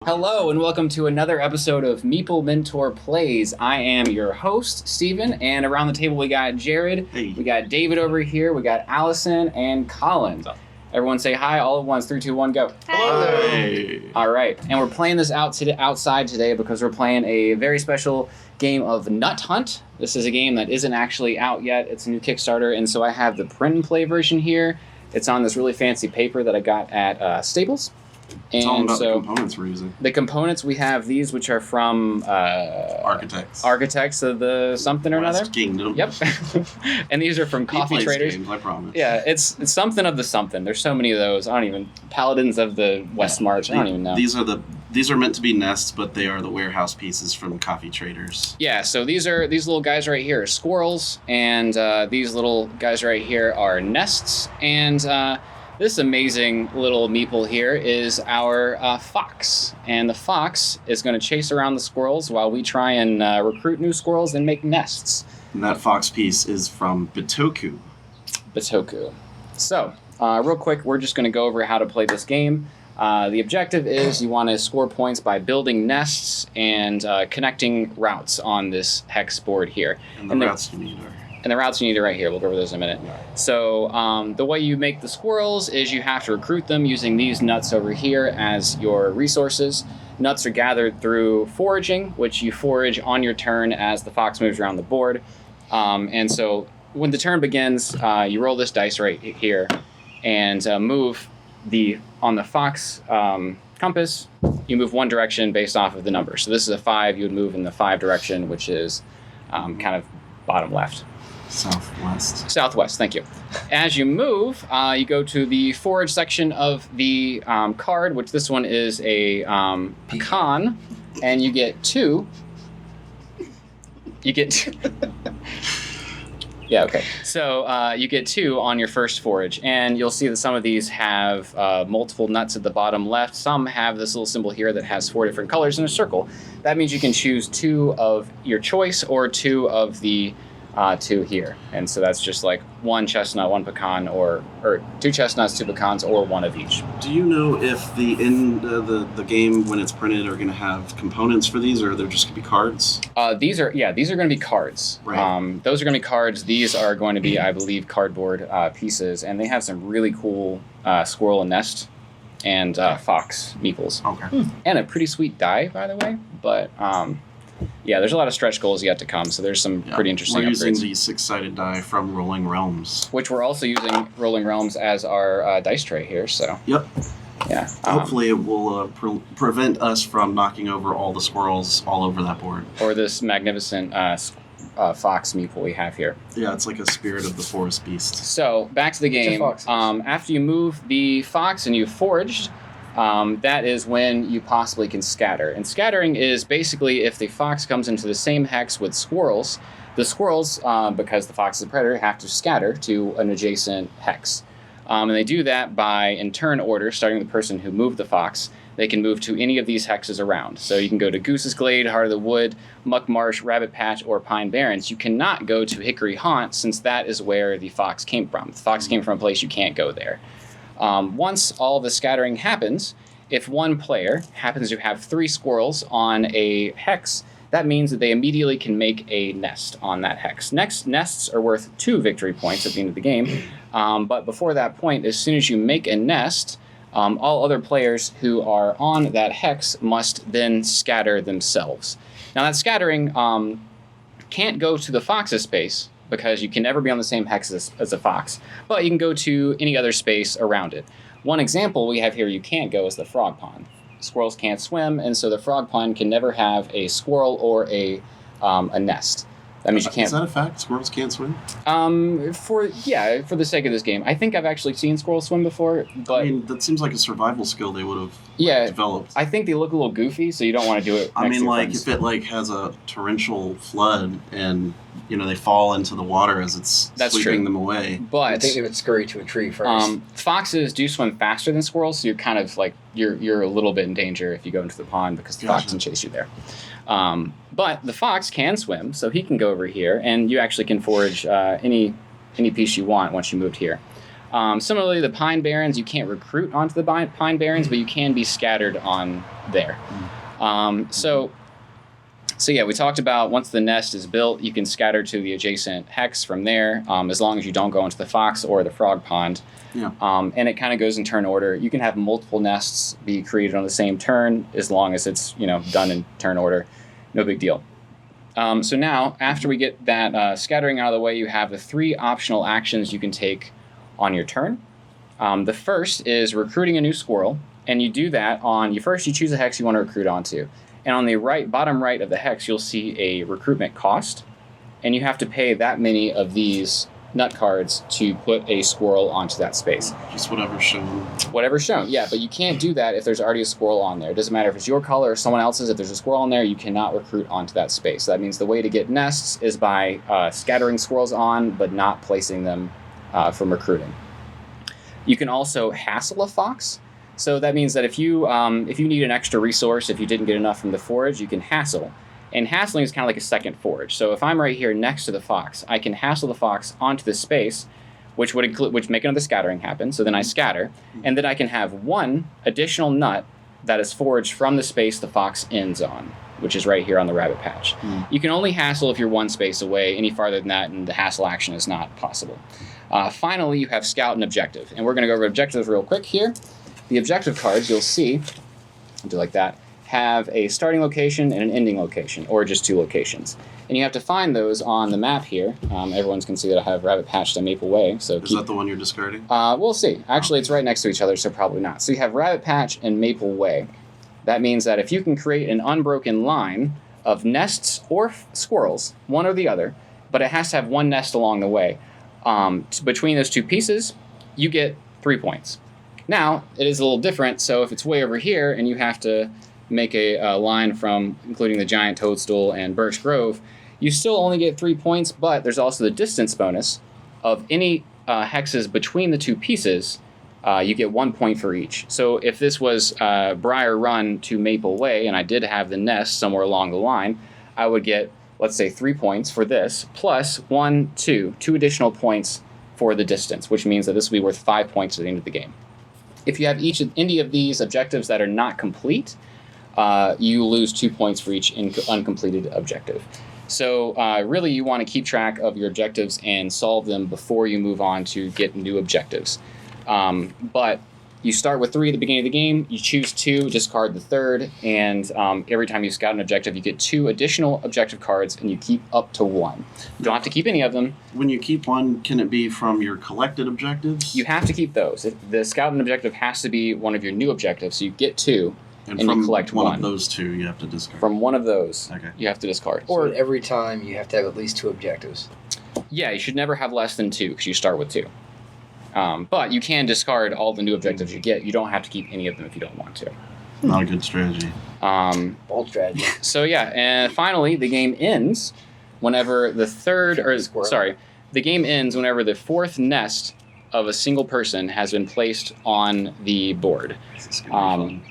Hello and welcome to another episode of Meeple Mentor Plays. I am your host, Steven, and around the table we got Jared, we got David over here, we got Allison, and Colin. Everyone say hi all at once. 3, 2, 1, go. Hello. Hey. All right, and we're playing this outside today because we're playing a very special game of Nut Hunt. This is a game that isn't actually out yet. It's a new Kickstarter, and so I have the print and play version here. It's on this really fancy paper that I got at Staples. And tell them about the components we're using. The components, we have these, which are from Architects of the something or another. Kingdom. Yep. And these are from Coffee Traders. Games, I promise. Yeah, it's something of the something. There's so many of those. I don't even Paladins of the West March. I don't even know. These are meant to be nests, but they are the warehouse pieces from Coffee Traders. Yeah, so these little guys right here are squirrels, and these little guys right here are nests, and this amazing little meeple here is our fox, and the fox is going to chase around the squirrels while we try and recruit new squirrels and make nests. And that fox piece is from Bitoku. So, real quick, we're just going to go over how to play this game. The objective is you want to score points by building nests and connecting routes on this hex board here. And the routes you need are... And the routes you need are right here. We'll go over those in a minute. So the way you make the squirrels is you have to recruit them using these nuts over here as your resources. Nuts are gathered through foraging, which you forage on your turn as the fox moves around the board. And so when the turn begins, you roll this dice right here and move on the fox compass. You move one direction based off of the number. So this is a 5. You would move in the 5 direction, which is kind of bottom left. Southwest, thank you. As you move, you go to the forage section of the card, which this one is a pecan, and you get 2. Yeah, okay. So you get 2 on your first forage, and you'll see that some of these have multiple nuts at the bottom left. Some have this little symbol here that has 4 different colors in a circle. That means you can choose 2 of your choice or 2 of the 2 here. And so that's just like 1 chestnut, 1 pecan, or 2 chestnuts, 2 pecans, or 1 of each. Do you know if the game, when it's printed, are going to have components for these, or they're just going to be cards? These are going to be cards. Right. Those are going to be cards. These are going to be, I believe, cardboard pieces, and they have some really cool squirrel and nest and fox meeples. Okay. And a pretty sweet die, by the way, but... yeah, there's a lot of stretch goals yet to come, so there's some pretty interesting upgrades. We're using the 6-sided die from Rolling Realms. Which we're also using Rolling Realms as our dice tray here, so... Yep. Yeah. Hopefully it will prevent us from knocking over all the squirrels all over that board. Or this magnificent fox meeple we have here. Yeah, it's like a spirit of the forest beast. So, back to the game. After you move the fox and you've foraged... that is when you possibly can scatter. And scattering is basically if the fox comes into the same hex with squirrels, the squirrels, because the fox is a predator, have to scatter to an adjacent hex. And they do that by, in turn order, starting with the person who moved the fox. They can move to any of these hexes around. So you can go to Goose's Glade, Heart of the Wood, Muck Marsh, Rabbit Patch, or Pine Barrens. You cannot go to Hickory Haunt, since that is where the fox came from. The fox came from a place you can't go there. Once all the scattering happens, if one player happens to have 3 squirrels on a hex, that means that they immediately can make a nest on that hex. Nests are worth 2 victory points at the end of the game, but before that point, as soon as you make a nest, all other players who are on that hex must then scatter themselves. Now that scattering can't go to the fox's space, because you can never be on the same hex as a fox, but you can go to any other space around it. One example we have here you can't go is the frog pond. Squirrels can't swim, and so the frog pond can never have a squirrel or a nest. That means you can't... Is that a fact? Squirrels can't swim? For the sake of this game. I think I've actually seen squirrels swim before, but... I mean, that seems like a survival skill they would have developed. I think they look a little goofy, so you don't want to do it next to your friends. If it has a torrential flood and, they fall into the water as it's sweeping them away. But... I think they would scurry to a tree first. Foxes do swim faster than squirrels, so you're kind of you're a little bit in danger if you go into the pond because the fox can chase you there. But the fox can swim, so he can go over here, and you actually can forage any piece you want once you moved here. Similarly, the Pine Barrens, you can't recruit onto the Pine Barrens, but you can be scattered on there. So yeah, we talked about once the nest is built, you can scatter to the adjacent hex from there, as long as you don't go into the fox or the frog pond. Yeah. And it kind of goes in turn order. You can have multiple nests be created on the same turn as long as it's done in turn order. No big deal. So now, after we get that scattering out of the way, you have the 3 optional actions you can take on your turn. The first is recruiting a new squirrel, and you do that on you choose a hex you want to recruit onto. And on the bottom right of the hex, you'll see a recruitment cost, and you have to pay that many of these nut cards to put a squirrel onto that space. Just whatever's shown. Whatever's shown, yeah, but you can't do that if there's already a squirrel on there. It doesn't matter if it's your color or someone else's. If there's a squirrel on there, you cannot recruit onto that space. So that means the way to get nests is by scattering squirrels on, but not placing them from recruiting. You can also hassle a fox. So that means that if you need an extra resource, if you didn't get enough from the forage, you can hassle. And hassling is kind of like a second forage. So if I'm right here next to the fox, I can hassle the fox onto this space, which make another scattering happen. So then I scatter, and then I can have 1 additional nut that is foraged from the space the fox ends on, which is right here on the rabbit patch. You can only hassle if you're 1 space away. Any farther than that, and the hassle action is not possible. Finally, you have scout and objective. And we're going to go over objectives real quick here. The objective cards, you'll see, I'll do like that, have a starting location and an ending location, or just 2 locations. And you have to find those on the map here. Everyone can see that I have rabbit patched on Maple Way. So is that the one you're discarding? We'll see. Actually, it's right next to each other, so probably not. So you have rabbit patch and Maple Way. That means that if you can create an unbroken line of nests or squirrels, one or the other, but it has to have 1 nest along the way, between those 2 pieces, you get 3 points. Now, it is a little different, so if it's way over here and you have to make a line from including the giant toadstool and Birch Grove, you still only get 3 points, but there's also the distance bonus of any hexes between the 2 pieces. You get 1 point for each. So if this was Briar Run to Maple Way, and I did have the nest somewhere along the line, I would get, let's say, 3 points for this, plus 2 additional points for the distance, which means that this will be worth 5 points at the end of the game. If you have any of these objectives that are not complete, you lose 2 points for each uncompleted objective. So really you want to keep track of your objectives and solve them before you move on to get new objectives. But you start with 3 at the beginning of the game, you choose 2, discard the 3rd, and every time you scout an objective, you get 2 additional objective cards, and you keep up to 1. You don't have to keep any of them. When you keep 1, can it be from your collected objectives? You have to keep those. The scouting objective has to be one of your new objectives, so you get 2, and from you collect 1. One of those 2, you have to discard. From one of those, okay, you have to discard. Or every time you have to have at least 2 objectives. Yeah, you should never have less than 2, because you start with 2. But you can discard all the new objectives you get. You don't have to keep any of them if you don't want to. Not a good strategy. Bold strategy. So yeah, and finally, the game ends whenever the 4th nest of a single person has been placed on the board.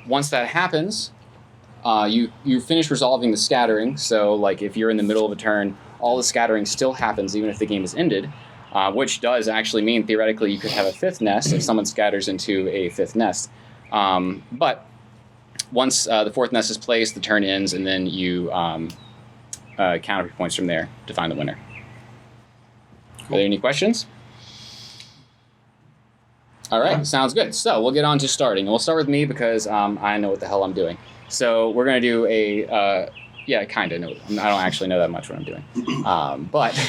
Once that happens, you finish resolving the scattering. So like if you're in the middle of a turn, all the scattering still happens even if the game is ended. Which does actually mean theoretically you could have a 5th nest if someone scatters into a 5th nest. But once the 4th nest is placed, the turn ends, and then you count up your points from there to find the winner. Cool. Are there any questions? All right, sounds good. So we'll get on to starting. And we'll start with me because I know what the hell I'm doing. So we're going to do I kind of know. I don't actually know that much what I'm doing. But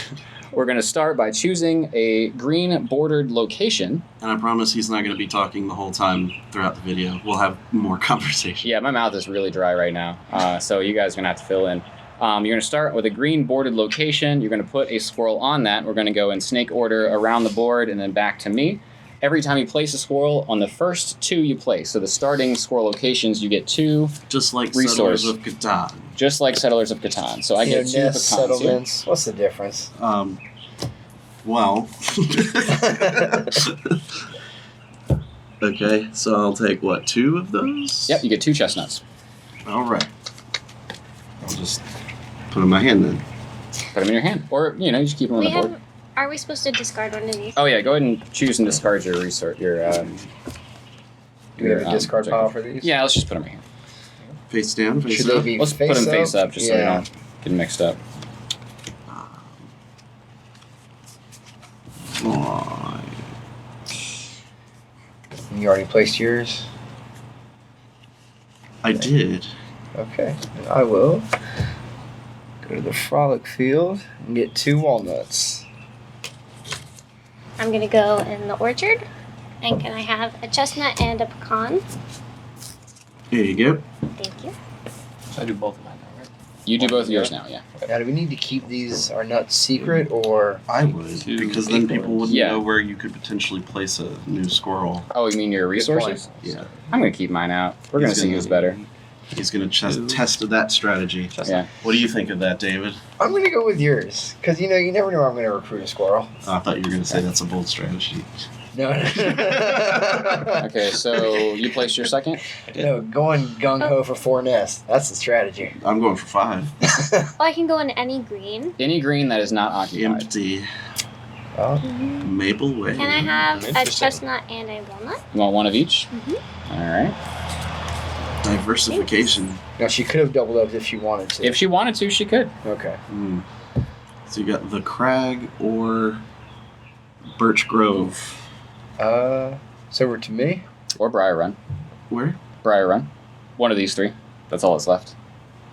we're going to start by choosing a green bordered location. And I promise he's not going to be talking the whole time throughout the video. We'll have more conversation. Yeah, my mouth is really dry right now. So you guys are going to have to fill in. You're going to start with a green bordered location. You're going to put a squirrel on that. We're going to go in snake order around the board and then back to me. Every time you place a squirrel, on the first 2 you place. So the starting squirrel locations, you get 2 just like resource. Settlers of Catan. Just like Settlers of Catan. So I get 2 pecans settlements. Here. What's the difference? Well. Okay, so I'll take, 2 of those? Yep, you get 2 chestnuts. All right. I'll just put them in my hand then. Put them in your hand. Or, you just keep them on the board. Are we supposed to discard one of these? Oh yeah, go ahead and choose and discard your resource. Do we have a discard objective. pile for these? Yeah, let's just put them right here. Face down, face Should up. they be Let's put them face up just so they don't get mixed up. Alright. You already placed yours? I did. Okay. And I will go to the frolic field and get 2 walnuts. I'm gonna go in the orchard. And can I have a chestnut and a pecan? Here you go. Thank you. So I do both of mine now, right? You do both of yours now, yeah. Now, do we need to keep our nuts secret, or I would, Two because then people acorns. wouldn't Yeah. know where you could potentially place a new squirrel. Oh, you mean your resources? Yeah. I'm gonna keep mine out. We're gonna He's see gonna- who's better. He's going to test that strategy. Yeah. What do you think of that, David? I'm going to go with yours, because you never know I'm going to recruit a squirrel. Oh, I thought you were going to say that's a bold strategy. No, Okay, so you placed your second. no, going gung ho for 4 nests. That's the strategy. Oh, I'm going for 5. Oh, I can go in any green. Any green that is not occupied. Empty. Oh, Maple Way. Can I have a Interesting. chestnut and a walnut? You want one of each? Mhm. All right. Diversification. now she could have doubled up if she wanted to. If she wanted to, she could. Okay. Hmm. So you got the Crag or Birch Grove. So we're to me. Or Briar Run. Where? Briar Run. One of these 3. That's all that's left.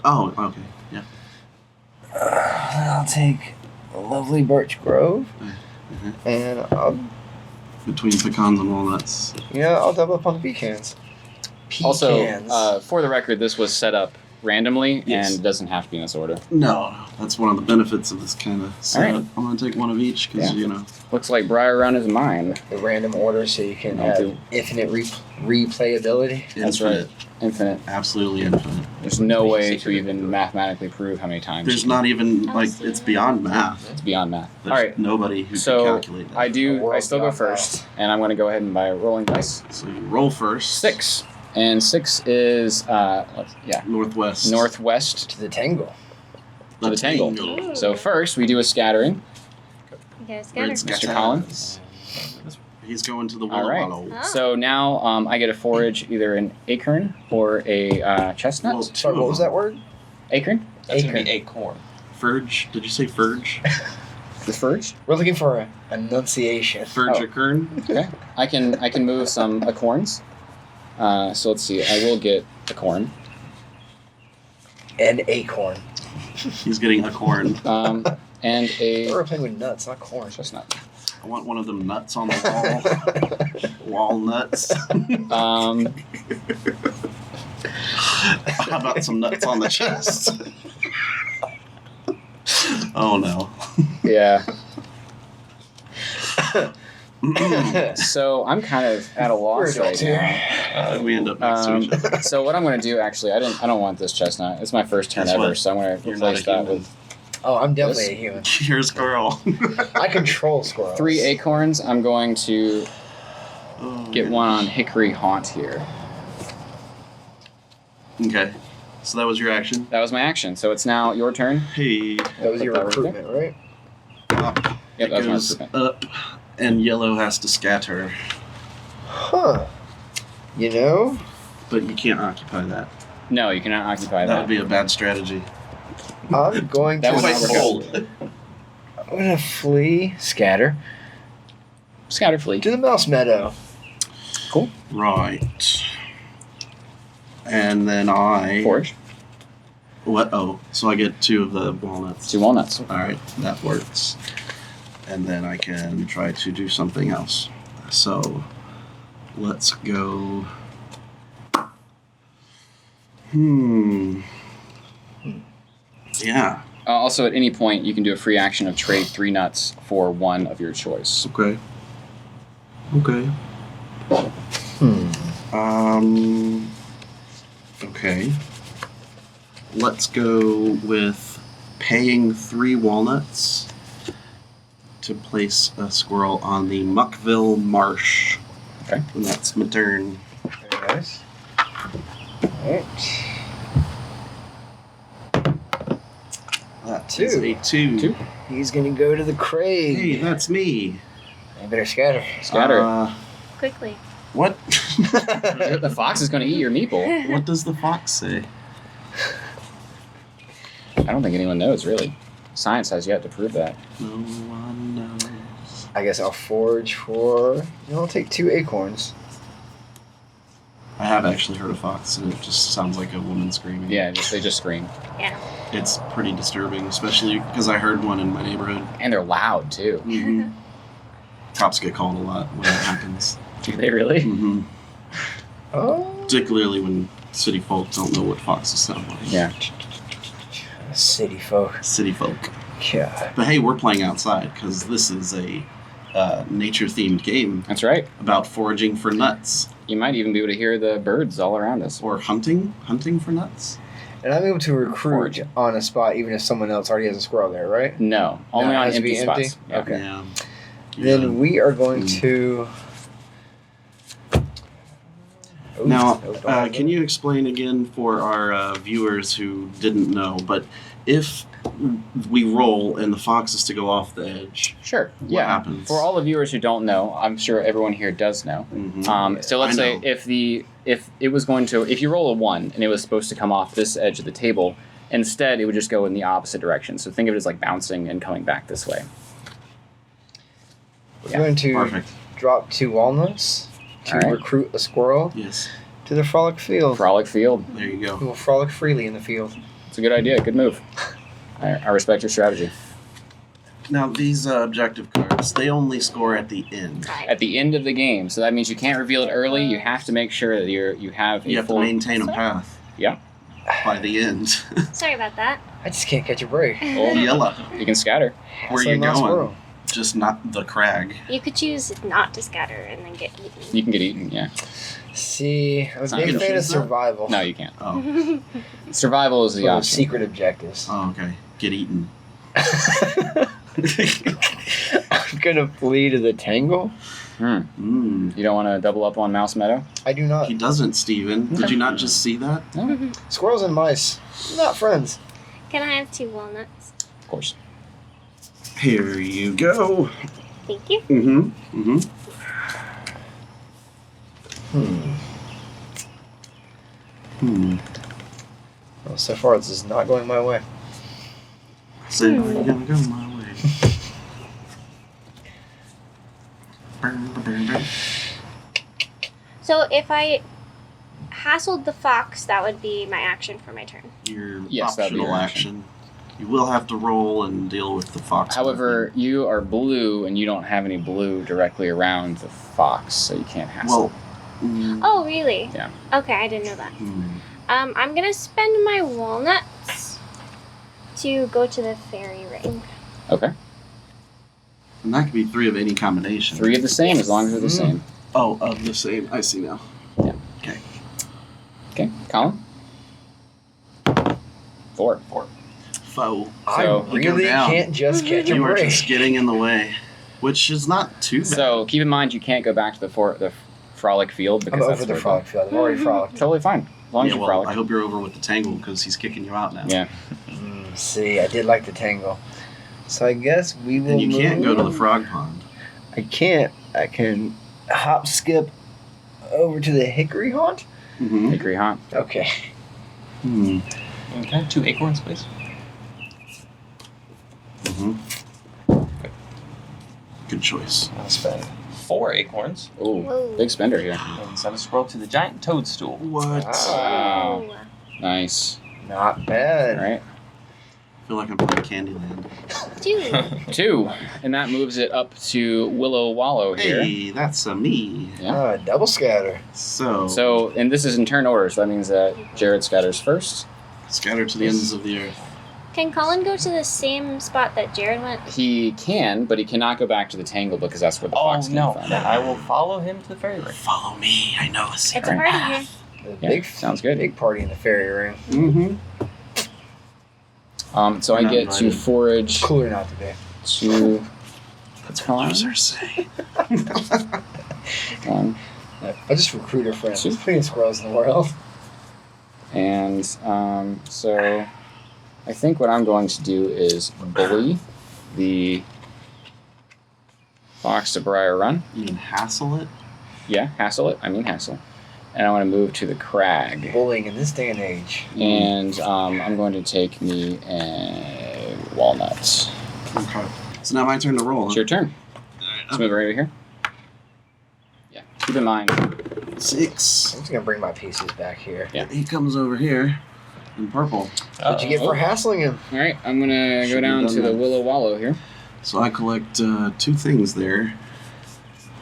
Oh, okay. Yeah. I'll take a lovely Birch Grove, Mhm. and I'll Between pecans and walnuts. I'll double up on the pecans. Also, for the record, this was set up randomly Yes. and doesn't have to be in this order. No, that's one of the benefits of this kind of setup. Alright. I'm going to take one of each because, Yeah. Looks like Briar Run is mine. the random order, so you can I'll have do- infinite replayability. That's infinite. Infinite. Absolutely infinite. There's no way to even mathematically prove how many times. There's you not even, like, Absolutely. it's beyond math. It's beyond math. There's All right. nobody who So, can calculate that. I still go first, and I'm going to go ahead and buy rolling dice. So you roll first. 6. And 6 is, Northwest. northwest To the tangle. to the tangle. So first, we do a scattering. You guys Red got Mr. Collins. He's going to the All Willow right. Wallow. Ah. So now I get to forage either an acorn or a chestnut. Well, Sorry, what was that word? Acorn? That's going to Acorn. be acorn. Furge? Did you say Furge? The forage? We're looking for an enunciation. Furge Oh. Acorn? Okay. I can move some acorns. So let's see. I will get acorn. And acorn. He's getting a corn. And a We're playing with nuts, not corn. chestnut. I want one of them nuts on the wall. Walnuts. How about some nuts on the chest? Oh no. Yeah. So I'm kind of at a loss We're right adults here. now. We end up next to each other. So what I'm going to do, actually, I don't want this chestnut. It's my first turn Guess ever, what? so I'm going to You're not replace a that human. with Oh, I'm definitely This- a human. Here's Carl. I control squirrels. 3 acorns. I'm going to Oh, get one on Hickory Haunt here. Okay. So that was your action. That was my action. So it's now your turn. Hey. That was your Put that right recruitment, right? Up. Yep, that was my Goes recruitment. up, and yellow has to scatter, Huh. but you can't occupy that. No, you cannot occupy That that. would be a bad strategy. I'm going to. That would not Quite work out. bold. I'm going to flee, scatter, Scatter fleet. to the mouse meadow. Cool. Right. And then I. Forge. What? Oh, so I get 2 of the walnuts. 2 walnuts. All right, that works. And then I can try to do something else. So let's go. Yeah. Also, at any point, you can do a free action of trade 3 nuts for 1 of your choice. Okay. Okay. Okay. Let's go with paying 3 walnuts to place a squirrel on the Muckville Marsh. Okay. And that's my turn. Very nice. Alright. That 2. is a 2. 2. He's gonna go to the Craig. Hey, that's me. I better scatter. Scatter. Quickly. What? The fox is going to eat your meeple. What does the fox say? I don't think anyone knows, really. Science has yet to prove that. No one knows. I guess I'll forage for. I'll take 2 acorns. I have actually heard a fox, and it just sounds like a woman screaming. Yeah, they just scream. Yeah. It's pretty disturbing, especially because I heard one in my neighborhood. And they're loud, too. Mm-hmm. Cops get called a lot when that happens. Do they really? Mm-hmm. Oh. Particularly when city folk don't know what foxes sound like. Yeah. City folk. City folk. God. But hey, we're playing outside because this is a nature-themed game That's right. about foraging for nuts. You might even be able to hear the birds all around us. Or hunting for nuts. And I'm able to recruit Forage. on a spot even if someone else already has a squirrel there, right? No, only it on has to be empty empty? spots. Yeah. Okay. Yeah. Then we are going to. Ooh, Now, oh, don't can you explain again for our viewers who didn't know, but if we roll and the fox is to go off the edge, Sure. what Yeah. happens? For all the viewers who don't know, I'm sure everyone here does know. Mhm. So let's I say know. if you roll a 1 and it was supposed to come off this edge of the table, instead it would just go in the opposite direction. So think of it as like bouncing and coming back this way. We're Yeah. going to Perfect. drop 2 walnuts to All right. recruit a squirrel Yes. to the frolic field. Frolic Field. There you go. Who will frolic freely in the field. It's a good idea. Good move. I respect your strategy. Now, these objective cards, they only score at the end. At the end of the game, so that means you can't reveal it early. You have to make sure that you have a You have to full. maintain a path. Yeah. By the end. Sorry about that. I just can't catch a break. Oh, Yellow. you can scatter. Where So you not going? squirrel. Just not the crag. You could choose not to scatter and then get eaten. You can get eaten. Yeah. See, I was Not being a gonna fan of choose that? survival. No, you can't. Oh. Survival is the Full of option. secret objectives. Oh, okay. Get eaten. I'm gonna flee to the tangle. Mm. You don't want to double up on Mouse Meadow? I do not. He doesn't, Steven. Did you not just see that? Squirrels and mice, not friends. Can I have 2 walnuts? Of course. Here you go. Thank you. Mm-hmm. Mm-hmm. Well, so far this is not going my way. So you're gonna go my way. Burn, burn, burn. So if I hassled the fox, that would be my action for my turn. Your Yes, that'd be optional your action. You will have to roll and deal with the fox. However, you are blue, and you don't have any blue directly around the fox, so you can't hassle. Well, Oh, really? Yeah. Okay, I didn't know that. hmm. I'm gonna spend my walnuts to go to the fairy ring. Okay. And that could be 3 of any combination. 3 of the same, as long as they're the same. Oh, of the same. I see now. Okay. Colin? 4. Foe. I So- You go really down. can't just catch a You are break. just getting in the way, which is not too bad. So keep in mind you can't go back to the frolic field because I'm that's over the where frolic field. I've already frolicked. Totally fine, as long as yeah, you well, frolic. I hope you're over with the tangle because he's kicking you out now. Yeah. See, I did like the tangle. So I guess we will. And you can't go to the move. frog pond. I can't. I can hop skip over to the hickory haunt. Mm-hmm. Hickory Haunt. Okay. Hmm. Can I have 2 acorns, please? Mm-hmm. Good choice. I'll spend. 4 acorns Ooh, Whoa. big spender here. and send a squirrel to the giant toadstool. What? Wow. Wow. Nice. Not All bad. right. I feel like I'm playing Candyland. 2. 2, and that moves it up to Willow Wallow here. Hey, that's me. Yeah. Double scatter. So, So, and this is in turn order, so that means that Jared scatters first. scatter to the ends of the earth. Can Colin go to the same spot that Jared went? He can, but he cannot go back to the tangle because that's where the Oh fox came no! from. Then I will follow him to the fairy ring. Follow me. I know a It's secret a party path. here. Yeah, sounds good. Big party in the fairy ring. Mm-hmm. So I Not get to invited. forage Cooler not to be. to That's what losers say. I just recruit our friends. Two. There's plenty of squirrels in the world. and so I think what I'm going to do is bully the fox to Briar Run. You can hassle it. Yeah, hassle it. I mean hassle. And I want to move to the crag. Bullying in this day and age. And I'm going to take me a walnut. Okay. So now my turn to roll. It's your turn. Let's move right over here. Yeah. Keep in mind. 6. I'm just gonna bring my pieces back here. Yeah. He comes over here in purple. What'd you get for hassling him? All right, I'm gonna go Should've down done to the that. Willow Wallow here. So I collect 2 things there.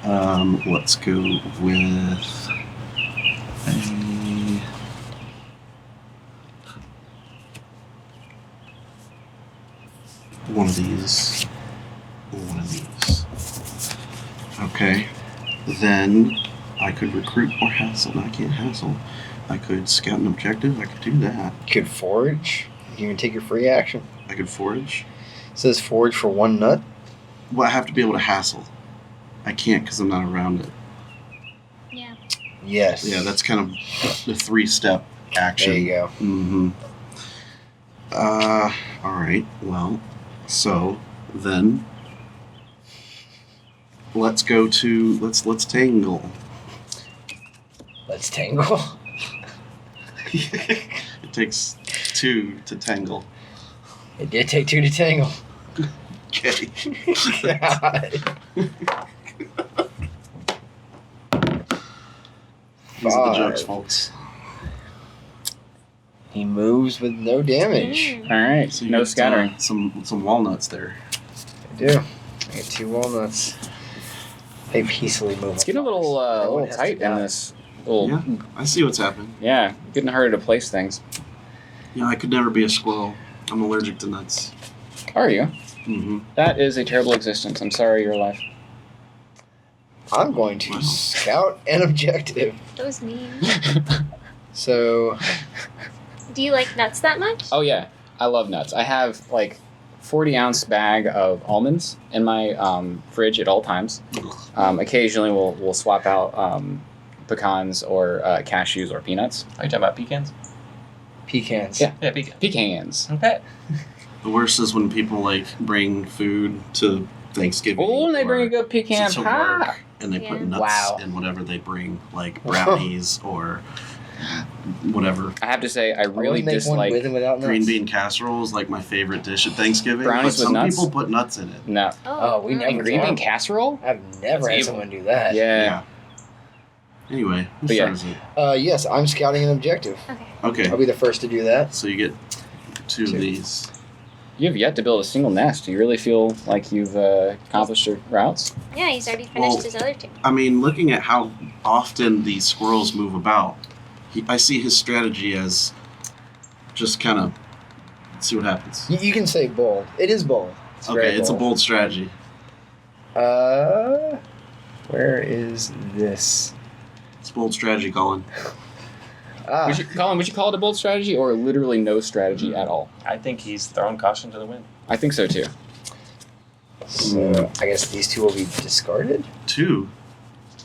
Let's go with one of these. One of these. Okay. Then I could recruit or hassle. No, I can't hassle. I could scout an objective. I could do that. You could forage. You can take your free action. I could forage. It says forage for 1 nut. Well, I have to be able to hassle. I can't because I'm not around it. Yeah. Yes. Yeah, that's kind of the 3-step action. There you go. Mm-hmm. All right. Well, so then let's go to let's tangle. Let's tangle. It takes 2 to tangle. It did take 2 to tangle. Okay. God. These are the 5. jokes, folks. He moves with no damage. All right, So you no get, scattering. some walnuts there. I do. I get 2 walnuts. They peacefully move. It's getting a little tight in this little. Yeah, I see what's happening. Yeah, getting harder to place things. Yeah, I could never be a squirrel. I'm allergic to nuts. Are you? Mm-hmm. That is a terrible existence. I'm sorry you're alive. I'm going to Wow. scout an objective. That was mean. So, Do you like nuts that much? Oh yeah, I love nuts. I have like 40-ounce bag of almonds in my fridge at all times. Occasionally we'll swap out pecans or cashews or peanuts. Are you talking about pecans? pecans. Yeah. Yeah, pecans. Pecans. Okay. The worst is when people like bring food to Thanksgiving. Oh, and they or bring a good pecan to pie. work, and they put Yeah. nuts Wow. in whatever they bring, like brownies or whatever. I have to say, I I really wouldn't make one dislike. with and without nuts. Green bean casserole is like my favorite dish at Thanksgiving. Brownies but with some nuts? people put nuts in it. No. Oh, we wow. never And green bean casserole? I've never That's had evil. someone do that. Yeah. Anyway, whose But yeah. turn is it? Yes, I'm scouting an objective. Okay. Okay, I'll be the first to do that. so you get 2 of 2. these. You have yet to build a single nest. Do you really feel like you've accomplished your routes? Yeah, he's already finished Well- his other 2. I mean, looking at how often these squirrels move about, I see his strategy as just kind of see what happens. You can say bold. It is bold. It's Okay, very it's a bold strategy. Where is this? It's a bold strategy, Colin. Would you call it a bold strategy or literally no strategy at all? I think he's throwing caution to the wind. I think so too. So I guess these 2 will be discarded. 2.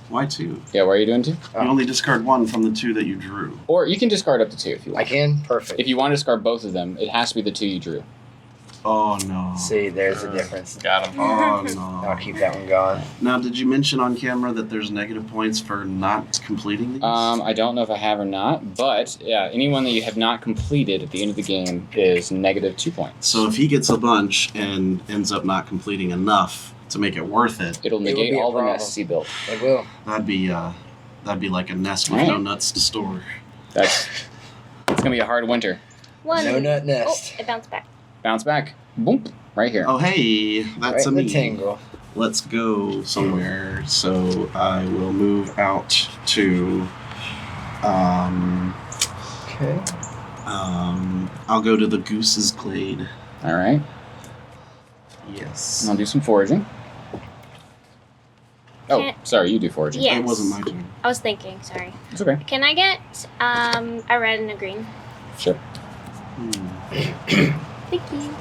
Why 2? Yeah, what are you doing too? Oh. You only discard 1 from the 2 that you drew. Or you can discard up to 2 if you I want. can? Perfect. If you want to discard both of them, it has to be the 2 you drew. Oh no. See, there's the difference. Got him. Oh I'll no. keep that one gone. Now, did you mention on camera that there's negative points for not completing these? I don't know if I have or not, but yeah, anyone that you have not completed at the end of the game is negative 2 points. So if he gets a bunch and ends up not completing enough to make it worth it, It'll It would negate be a all the problem. nests he built. It will. that'd be like a nest with Right. no nuts to store. It's gonna be a hard winter. 1. No nut Oh, nest. it bounced back. Bounce back. Boom. Right here. Oh hey, that's right a in the me. tangle. Let's go somewhere. So I will move out to Okay. I'll go to the Goose's Glade. All right. Yes. I'll do some foraging. Oh, Can't- sorry, you do foraging. Yes. It wasn't my turn. I was thinking, sorry. It's okay. Can I get a red and a green? Sure. Thank you.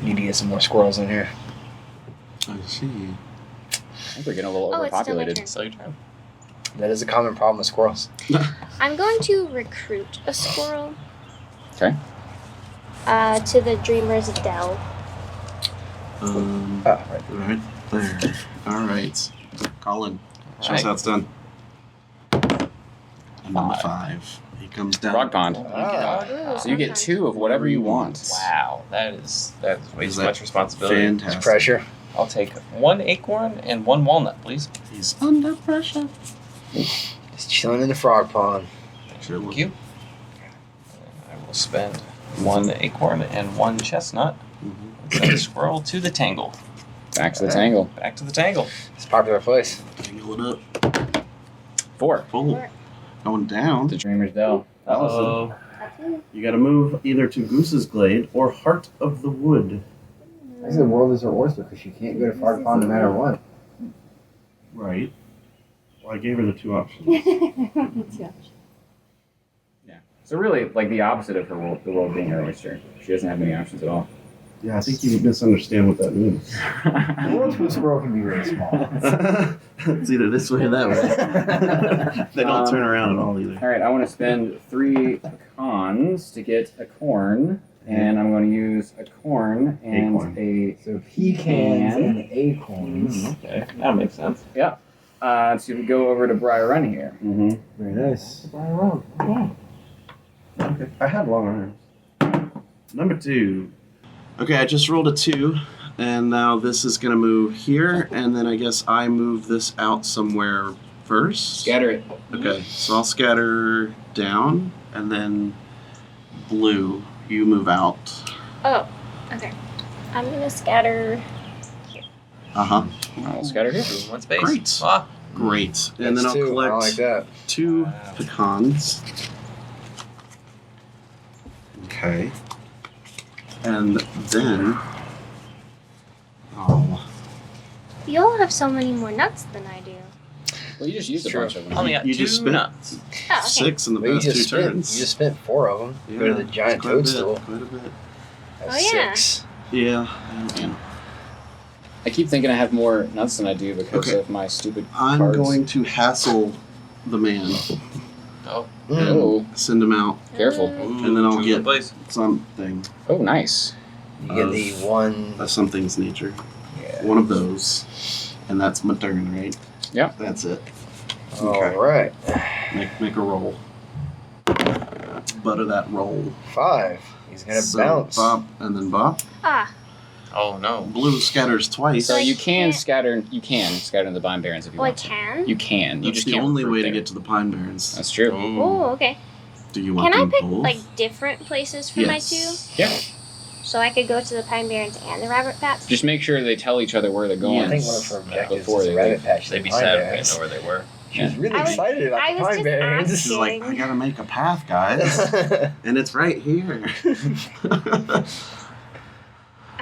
Need to get some more squirrels in here. I see. I think we're getting a little Oh, it's still my overpopulated. turn. So your turn. That is a common problem with squirrels. I'm going to recruit a squirrel. Okay. To the Dreamer's Dell. Right there. All right. Colin, show us how it's done. And number 5. He comes down. Frog pond. Ooh, So you get 2 of whatever you want. Wow, that is way Is too that much responsibility. Fantastic. It's pressure. I'll take 1 acorn and 1 walnut, please. He's under pressure. Just chilling in the frog pond. Thank you. I will spend 1 acorn and 1 chestnut. Send the squirrel to the tangle. Back to the tangle. Back to the tangle. It's a popular place. Tangle it up. 4. Full. Going down. The Dreamer's Dell. Uh-oh. You gotta move either to Goose's Glade or Heart of the Wood. I think the world is her oyster because you can't go to frog pond no matter what. Right. Well, I gave her the 2 options. Yeah. So really, like the opposite of the world being her oyster. She doesn't have any options at all. Yeah, I think you misunderstand what that means. The world to a squirrel can be really small. It's either this way or that way. They don't turn around at all either. All right, I want to spend 3 pecans to get a corn, and I'm going to use a corn and Acorn. So pecans and acorns. Okay, that makes sense. to go over to Briar Run here. Mm-hmm. Very nice. Okay. I have long arms. Number 2. Okay, I just rolled a 2, and now this is gonna move here, and then I guess I move this out somewhere first. Scatter it. Okay, so I'll scatter down, and then blue, you move out. Oh, okay. I'm gonna scatter. Uh-huh. I'll scatter here. 1 space. Great. Ah, Great. And then I'll That's 2. collect I like that. 2 pecans. Okay. And then... Oh. You all have so many more nuts than I do. Well, you just used a Sure. bunch of them. I only got You 2 just spent- nuts. Oh, okay. 6 in the Well, you past 2 just spent, turns. you just spent 4 of them. Yeah, Go to the giant quite a bit, toadstool. Quite a bit. That's Oh, yeah. 6. Yeah. I keep thinking I have more nuts than I do because Okay. of my stupid I'm cards. going to hassle the man. Oh, Oh, Send him out. careful. And then I'll 2 in get- place. Something. Oh, nice. You get the one. Of something's nature. Yeah. One of those. And that's my turn, right? Yep. That's it. All right. Make a roll. Butter that roll. 5. He's gonna So, bounce. Bop, and then bop. Ah, Oh no. Blue scatters twice. So I you can can't- scatter. You can scatter in the Vine Barrens if you oh, I want to. can? You can. You That's just the can't only recruit way to there. get to the Pine Barrens. That's true. Oh, okay. Do you want Can I them pick, both? like, different places for my 2? Yes. Yeah. So I could go to the Pine Barrens and the Rabbit Patch? Just make sure they tell each other where they're going. I think one of her objectives Before is they a rabbit leave. patch. They'd be Pine sad if they Barrens. didn't know where they were. She was really I was- excited about I the was Pine just Barrens. This is like, I gotta make a path, guys. and it's right here.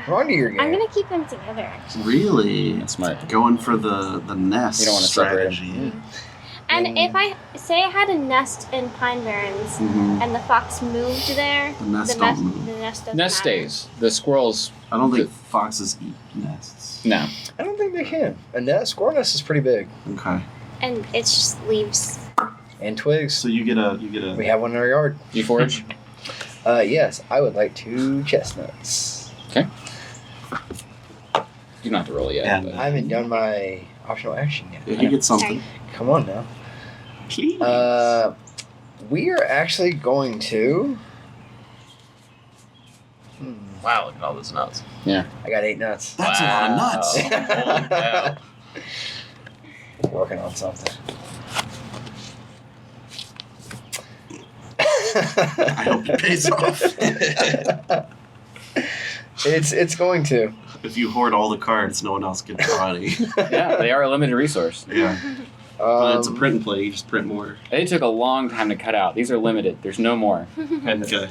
Wrong to your game. I'm gonna keep them together, actually. Really? That's smart. Going for the nest You don't wanna separate 'em. strategy. And if I say I had a nest in Pine Barrens Mm-hmm. and the fox moved there, The nest the don't nest, move. the nest doesn't Nest matter. stays. The squirrels. I don't think foxes eat nests. No. I don't think they can. A nest, squirrel nest is pretty big. Okay. And it's just leaves. And twigs. So you get a We have one in our yard. You forage. Yes, I would like 2 chestnuts. You don't have to roll it yet. And- but- I haven't done my optional action yet. you get something. Come on now. Please. We are actually going to. Wow, look at all those nuts. I got 8 nuts. That's a lot of nuts. Holy cow. Working on something. I hope it pays off. It's going to. If you hoard all the cards, no one else gets draw any. yeah, they are a limited resource. Yeah. But it's a print and play. You just print more. They took a long time to cut out. These are limited. There's no more. Okay.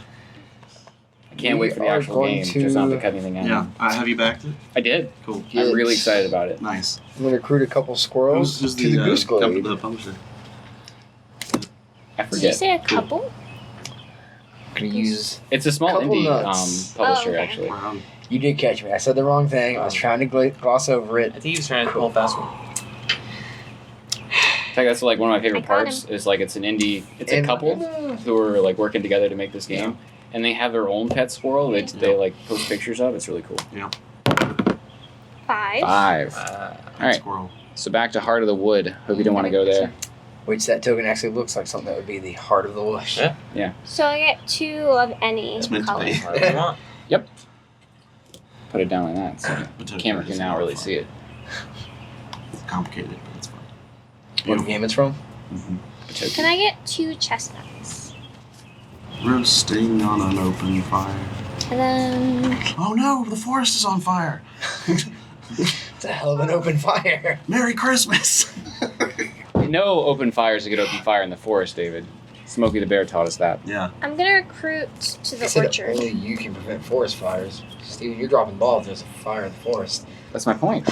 I can't We wait for the are actual going game. Just not to to- cut anything out. Yeah. Have you backed it? I did. Cool. I'm really excited about it. Nice. I'm going to recruit a couple squirrels Who's to the goose glade. the publisher? I Did you forget. say a couple? I'm going to use. It's a small Couple indie nuts. publisher, Oh, okay. actually. Wow. You did catch me. I said the wrong thing. I was trying to gloss over I it. think he was trying to pull a fast one. In fact, that's like one of my favorite I caught parts. Is like it's a And- couple who are like working together to make this game, and they have their own pet squirrel. They like post pictures of. It's really cool. 5. 5. Uh, All right. Squirrel. So back to Heart of the Wood. Hope you don't want to go there. Which that token actually looks like something that would be the heart of the bush. Yeah. So I get 2 of any It's meant to color. be. whatever you want. Put it down like that, so the camera can now really see it. It's complicated, but it's fun. What game it's from? Potoki. Can I get 2 chestnuts? Roasting on an open fire. And then Oh no, the forest is on fire. It's a hell of an open fire. Merry Christmas. No open fire is a good open fire in the forest, David. Smokey the Bear taught us that. Yeah. I'm gonna recruit to I the said orchard. only you can prevent forest fires. Steven, you're dropping balls. There's a fire in the forest. That's my point.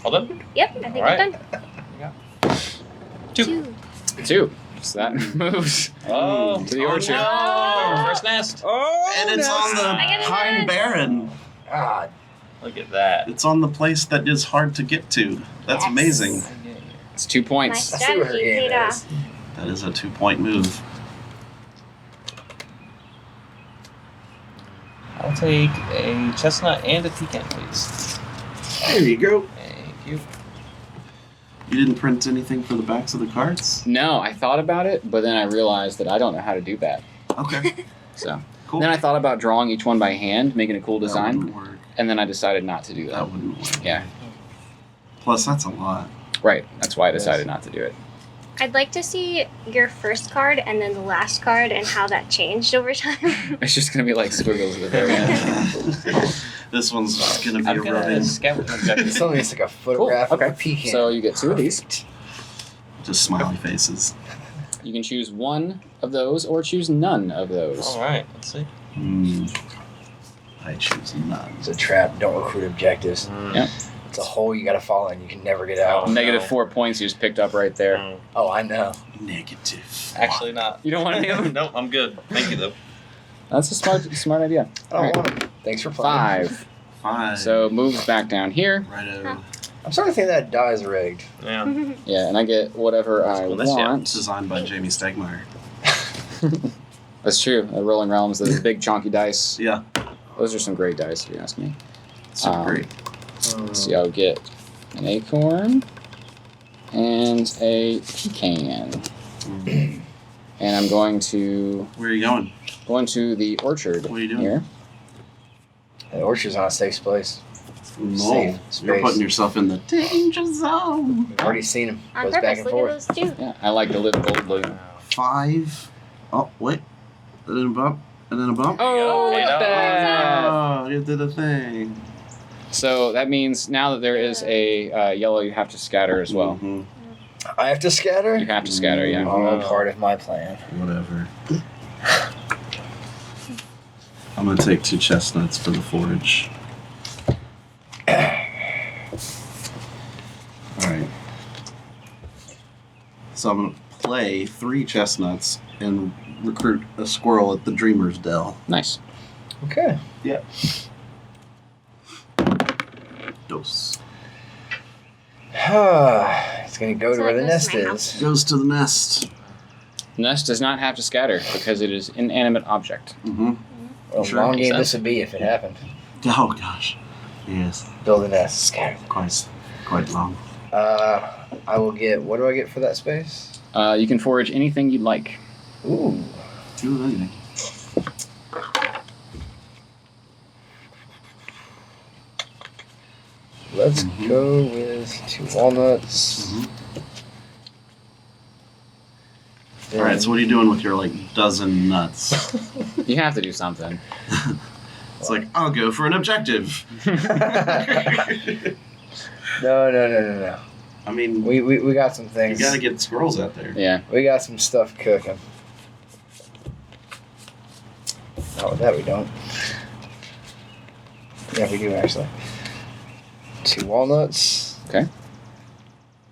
All done? Yep, I think Alright. I'm done. 2. 2. So that moves Oh. to the Oh, orchard. No! First nest. Oh, And it's on the I get it. Pine Barren. God. Look at that. It's on the place that is hard to get to. That's Yes. amazing. It's 2 points. Nice I see what her strategy game paid is. off. That is a 2-point move. I'll take a chestnut and a pecan, please. There you go. Thank you. You didn't print anything for the backs of the cards? No, I thought about it, but then I realized that I don't know how to do that. Okay. So Cool. then I thought about drawing each one by hand, making a cool That design, wouldn't work. and then I decided not to do That that. wouldn't work. Yeah, Plus, that's a lot. right. That's why I decided not to do it. I'd like to see your first card and then the last card and how that changed over time. It's just gonna be like squiggles at the very end. This one's just gonna be I'm a gonna rub-in. scout with It's objective. only like a photograph Cool, okay. of a pecan. So you get 2 of these. Just smiley faces. You can choose one of those or choose none of those. All right. Let's see. I choose none. It's a trap. Don't recruit objectives. Yep. It's a hole you gotta fall in. You can never get out. Oh. Negative no. 4 points you just picked up right there. Mm, Oh, I know. Negative. Actually, not. You don't want any of them? Nope. I'm good. Thank you, though. That's a smart idea. I don't want them. Thanks for playing. 5. 5. So moves back down here. Righto. I'm starting to think that die is rigged. Yeah. Yeah, and I get whatever I Well, that's want. designed by Jamie Stegmeyer. That's true. Rolling Realms, those big chunky dice. Yeah. Those are some great dice, if you ask me. Super great. Let's see, I'll get an acorn and a pecan. And I'm going to Where are you going? the orchard. What are you doing? Here. The orchard's not a safe place. No. Safe You're space. putting yourself in the danger zone. We've already seen him. On Goes back purpose, and look forth. at those 2. Yeah, I like to live boldly. 5. Oh, wait. And then a bump. And then a bump. Oh, look at that! Oh, you did a thing. So that means now that there is a yellow, you have to scatter as well. Mhm. I have to scatter? You have to scatter, yeah. All part of my plan. Whatever. I'm gonna take 2 chestnuts for the forage. Alright. So I'm gonna play 3 chestnuts and recruit a squirrel at the Dreamer's Dell. Nice. Okay. Dose. It's gonna go to So where it the goes nest to my is. Goes to the nest. Nest does not have to scatter because it is an inanimate object. Mm-hmm. Well, Sure. long Makes game sense. this would be if it happened. Oh gosh. Yes. Build a nest, scatter. Quite long. I will get. What do I get for that space? You can forage anything you'd like. Ooh. 2 of anything. Let's Mhm. go with 2 walnuts. Alright, so what are you doing with your like dozen nuts? You have to do something. It's like, I'll go for an objective. No. I mean, We got some you things. gotta get squirrels out there. Yeah. We got some stuff cooking. Not with that we don't. Yeah, we do actually. 2 walnuts. Okay.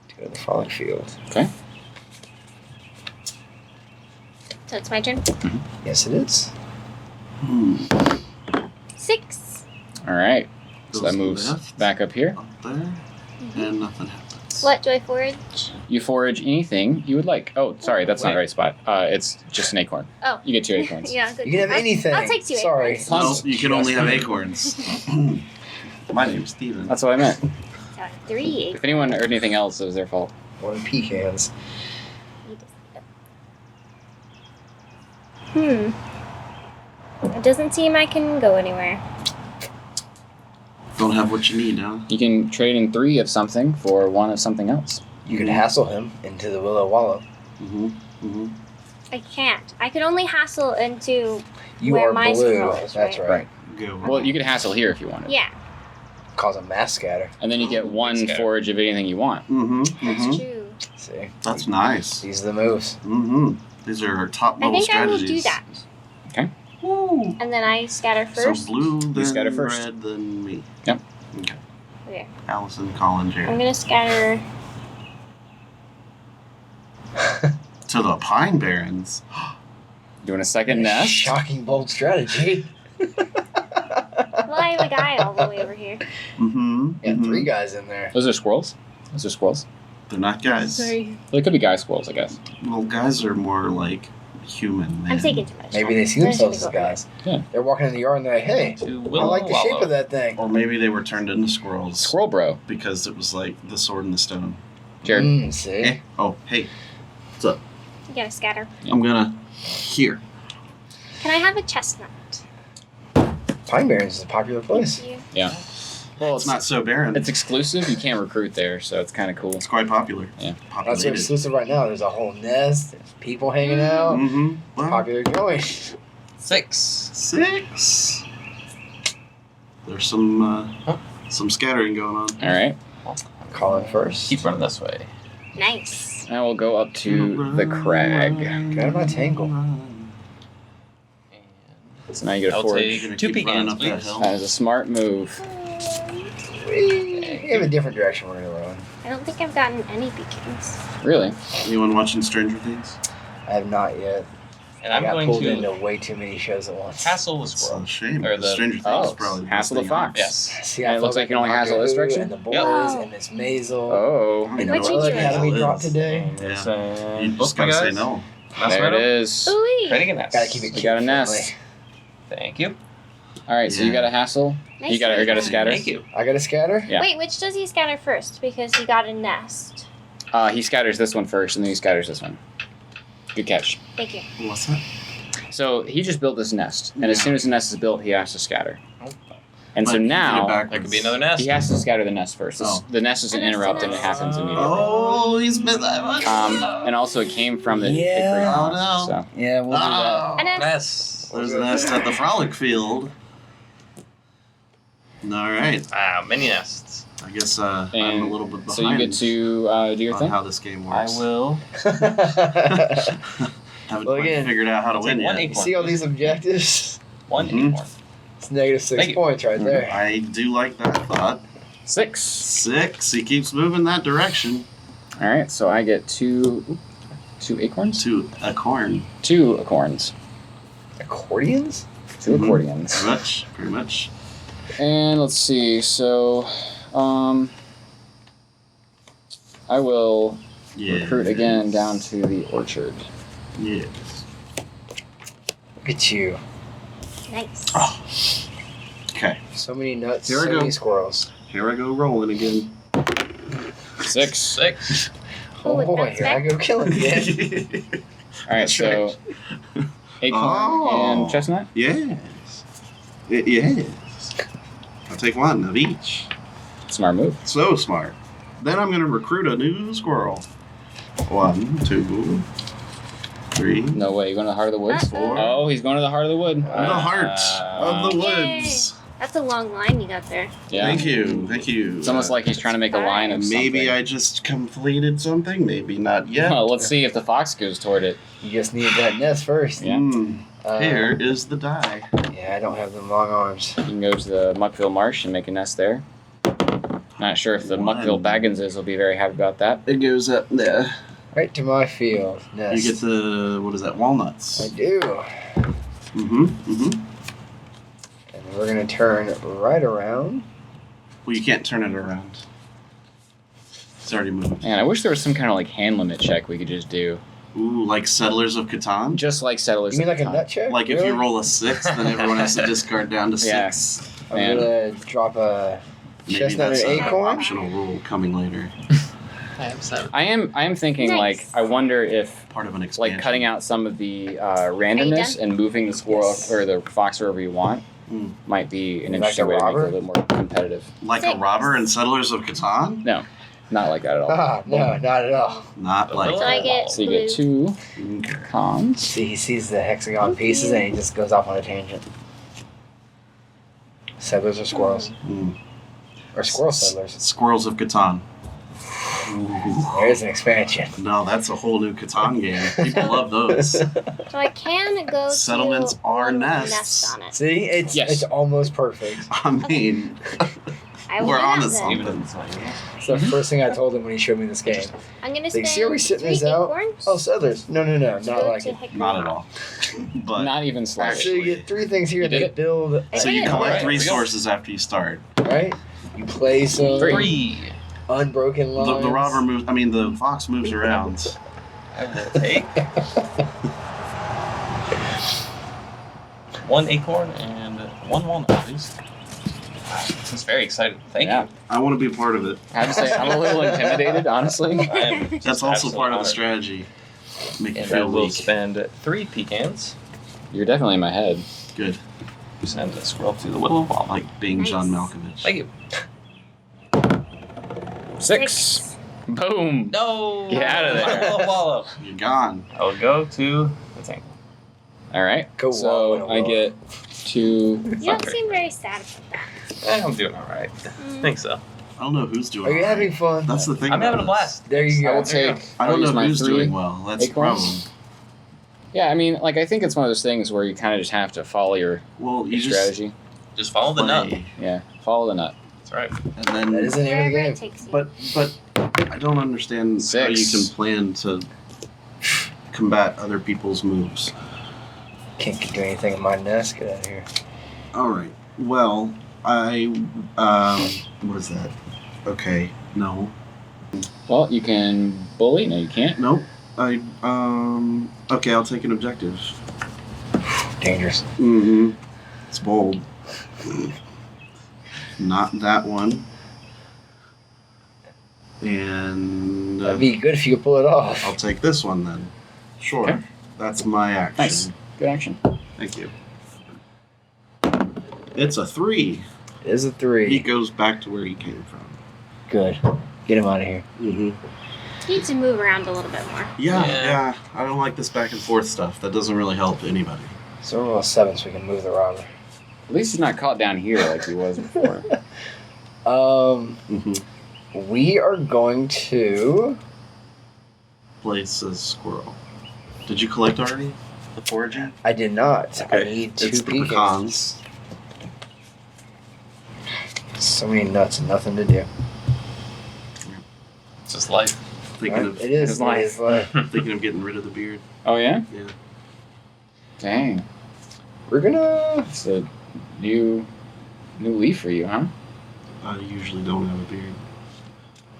To go to the frolic field. Okay. So it's my turn. Yes, it is. 6. All right. So Goes that moves left. back up here. Up there, and nothing happened. What do I forage? You forage anything you would like. Oh, sorry, that's not the right spot. It's just an acorn. Oh. You get 2 acorns. Yeah, good. You can have anything. I'll take 2 Sorry. acorns. No, you can only have acorns. My name's Steven. That's what I meant. So 3 If anyone heard anything else, it was their fault. 1 pecans. It doesn't seem I can go anywhere. Don't have what you need, huh? You can trade in 3 of something for 1 of something else. You could hassle him into the Willow Wallow. I can't. I can only hassle into You where are my blue. scroll is, That's right. Go. Well, you could hassle here if you wanted. Yeah, Cause a mass scatter. And then you get 1 scatter. forage of anything you want. that's true. See? That's nice. These are the moves. These are top I level think I will strategies. do that. Okay. Woo. And then I scatter first. So blue, then scatter first. red, then me. Yep. Okay. Okay. Allison, Colin, I'm Jared. gonna scatter. To the Pine Barrens. Doing a second nest. Shocking bold strategy. Well, I have a guy all the way over here. Yeah, 3 guys in there. Those are squirrels. Those are squirrels. They're not guys. Sorry. They could be guy squirrels, I guess. Well, guys are more like human. I'm taking too much. Maybe they see I'm just themselves as gonna go guys. Yeah. They're walking in the yard and they're like, hey, To I Willow like the shape Wallow. of that thing. Or maybe they were turned into squirrels Squirrel bro. because it was like the sword and the stone. Jared. See? Eh? Oh, hey. What's up? You gotta scatter. Yeah. I'm gonna. Here. Can I have a chestnut? Pine Barrens is a popular place. Thank you. Yeah. Well, It's not so barren. It's exclusive. You can't recruit there, so it's kind of cool. It's quite popular. Yeah. That's Populated. what's exclusive right now. There's a whole nest. There's people hanging out. Well, Popular joint. 6. 6. There's some scattering going on. All right. Colin first. Keep running this way. Nice. Now we'll go up to the crag. Get out of my tangle. So now you get a I'll forage. take Gonna 2 keep running pecans, up that please. hill. That is a smart move. We have a different direction we're going to run. I don't think I've gotten any pecans. Really? Anyone watching Stranger Things? I have not yet. And I I'm got going pulled to into way too many shows at once. hassle the It's squirrel. a shame. Or because the- Stranger Things oh, is probably the hassle best the thing fox. Yes. See, And I it looks felt like you can only hassle this Margot direction? And the boys Yep. and Miss Maisel. Oh. I know What'd you what do? the Academy hell dropped is. today. Yeah. You Both just my gotta say guys. no. Mouse There it meadow. is. Ooh. Creating a nest. Gotta keep it You got a kid nest. friendly. Thank you. All right, so you Yeah. got a hassle. Nice You got a try. scatter. Thank you. I got a scatter? Yeah. Wait, which does he scatter first? Because he got a nest. He scatters this one first, and then he scatters this one. Good catch. Thank you. What's that? So he just built this nest, and as Yeah. soon as the nest is built, he has to scatter. And so But now There could be another nest. he has to scatter the nest first. Oh. The nest isn't And it's interrupted; the it happens immediately. Oh, he's been that much. And also it came from the Yeah. hickory Oh, moss, no. So Yeah, we'll do that. Oh, And then Nest. there's a nest at the Frolic Field. All right. Ah, many nests. I guess I'm a And little bit behind so you get to do your on thing. how this game I works. will. Haven't Well, quite again, figured out how to take win one yet. acorn. See all these objectives? 1 Mhm. acorn. It's negative 6 Thank you. points right there. I do like that thought. 6. 6. He keeps moving that direction All right, so I get two acorns, to a corn. 2 acorns, Accordions? 2 Mhm. accordions. Pretty much. Pretty much. And let's see. So, I will Yeah. recruit again down to the orchard. Yes. Look at you. nice. Oh. Okay. So many nuts, Here we so go. many squirrels. Here I go rolling again. 6. 6. Oh with boy, nuts here I back? go killing again. All right, so acorn Oh. and chestnut. Yes. Yes. I'll take one of each. Smart move. So smart. Then I'm going to recruit a new squirrel. 1, 2, 3. No way. You going to the heart of the woods? Four. Oh, he's going to the heart of the wood. The heart of the Yay. woods. That's a long line you got there. Yeah. Thank you. Thank you. It's almost like he's trying to make a line of Maybe something. I just completed something. Maybe not yet. Well, let's see if the fox goes toward it. You just need that nest first. Yeah. Here is the die. Yeah, I don't have them long arms. You can go to the Muckville Marsh and make a nest there. Not sure if the One. Muckville Bagginses will be very happy about that. It goes up there. Right to my field. Nest. You get the, what is that, walnuts. I do. Mm-hmm. Mm-hmm. And we're going to turn right around. Well, you can't turn it around. It's already moved. Man, I wish there was some kind of like hand limit check we could just do. Ooh, like Settlers of Catan? Just like Settlers. You mean of like a Catan. nut check? Like if Really? you roll a 6, then everyone has to discard down to 6. Yeah. I'm Man. gonna drop a Maybe chestnut that's and an acorn. optional rule coming later. I have 7. I am thinking Nice. like I wonder if Part of an expansion. like cutting out some of the randomness done? and moving the squirrel Yes. or the fox wherever you want Mm. might be an Like interesting a way to make it a robber? little more competitive. Like a 6. robber in Settlers of Catan? No, not like that at all. Ah, no, not at all. Not like So I get So you get blue. 2 Okay. cons. See, he sees the hexagon pieces and he just goes off on a tangent. Settlers or squirrels? Mm. Or squirrel settlers? Squirrels of Catan. There's an expansion. No, that's a whole new Catan game. People love those. So I can go Settlements to are one with a nests. nest on it. See, it's Yes. it's almost perfect. I mean, I will we're do on that to then. something. Even if it's not yours. It's the first thing I told him when he showed me this game. I'm gonna Like, spend see how we sitting 3 this out? acorns. Oh, settlers. No, not go like to it. Hickory. Not at all. But Not even So slightly. you get 3 things here. You did They it? build, so you Yeah. collect Alright, resources after you start. right? You play some 3. unbroken lines. The robber moves. I mean, the fox moves around. I will take 1 acorn and 1 walnut, please. This is very exciting. Thank Yeah. you. I want to be a part of it. I have to say I'm a little intimidated, honestly. I am just That's also absolutely part of the honored. strategy. Make you And I feel will weak. spend 3 pecans. You're definitely in my head. Good. Send a squirrel to the willow wall. Like being Nice. John Malkovich. Thank you. 6. Boom. No! Get out of there. Wallow, wallow. You're gone. I will go to the tank. All right. Go wallow in so a I well. get 2. You don't seem very sad about that. I'm doing alright. I think so. I don't know who's doing. Are you all right. having fun? That's the thing. I'm having a about this. blast. There you I go. will take. I I'll don't use know my who's 3 doing well. That's the problem. acorns. Yeah, I mean, like I think it's one of those things where you kind of just have to follow your Well, you just strategy. Just follow the nut. play, Yeah, follow the nut. That's right. and then. That is the name of the Wherever game. it takes you. But I don't understand how you 6. can plan to combat other people's moves. Can't do anything in my nest. Get out of here. All right. Well, what is that? Okay. No. Well, you can bully. No, you can't. Nope. Okay, I'll take an objective. Dangerous. Mm-hmm. It's bold. Not that one. And That'd be good if you could pull it off. I'll take this one then. Sure. Okay. That's my action. Nice. Good action. Thank you. It's a 3. It is a He 3. goes back to where he came from. Good. Get him out of here. Mm-hmm. You need to move around a little bit more. Yeah, Yeah. yeah. I don't like this back and forth stuff. That doesn't really help anybody. So we'll roll a 7 so we can move the robber. At least he's not caught down here like he was before. Mm-hmm. We are going to. Place a squirrel. Did you collect already? The foraging? I did not. I Okay, need 2 it's the pecans. So many nuts and nothing to do. It's just life. Thinking Right? It is. His It life. is life. thinking of getting rid of the beard. Oh yeah. Yeah. Dang. We're gonna. It's a new leaf for you, huh? I usually don't have a beard.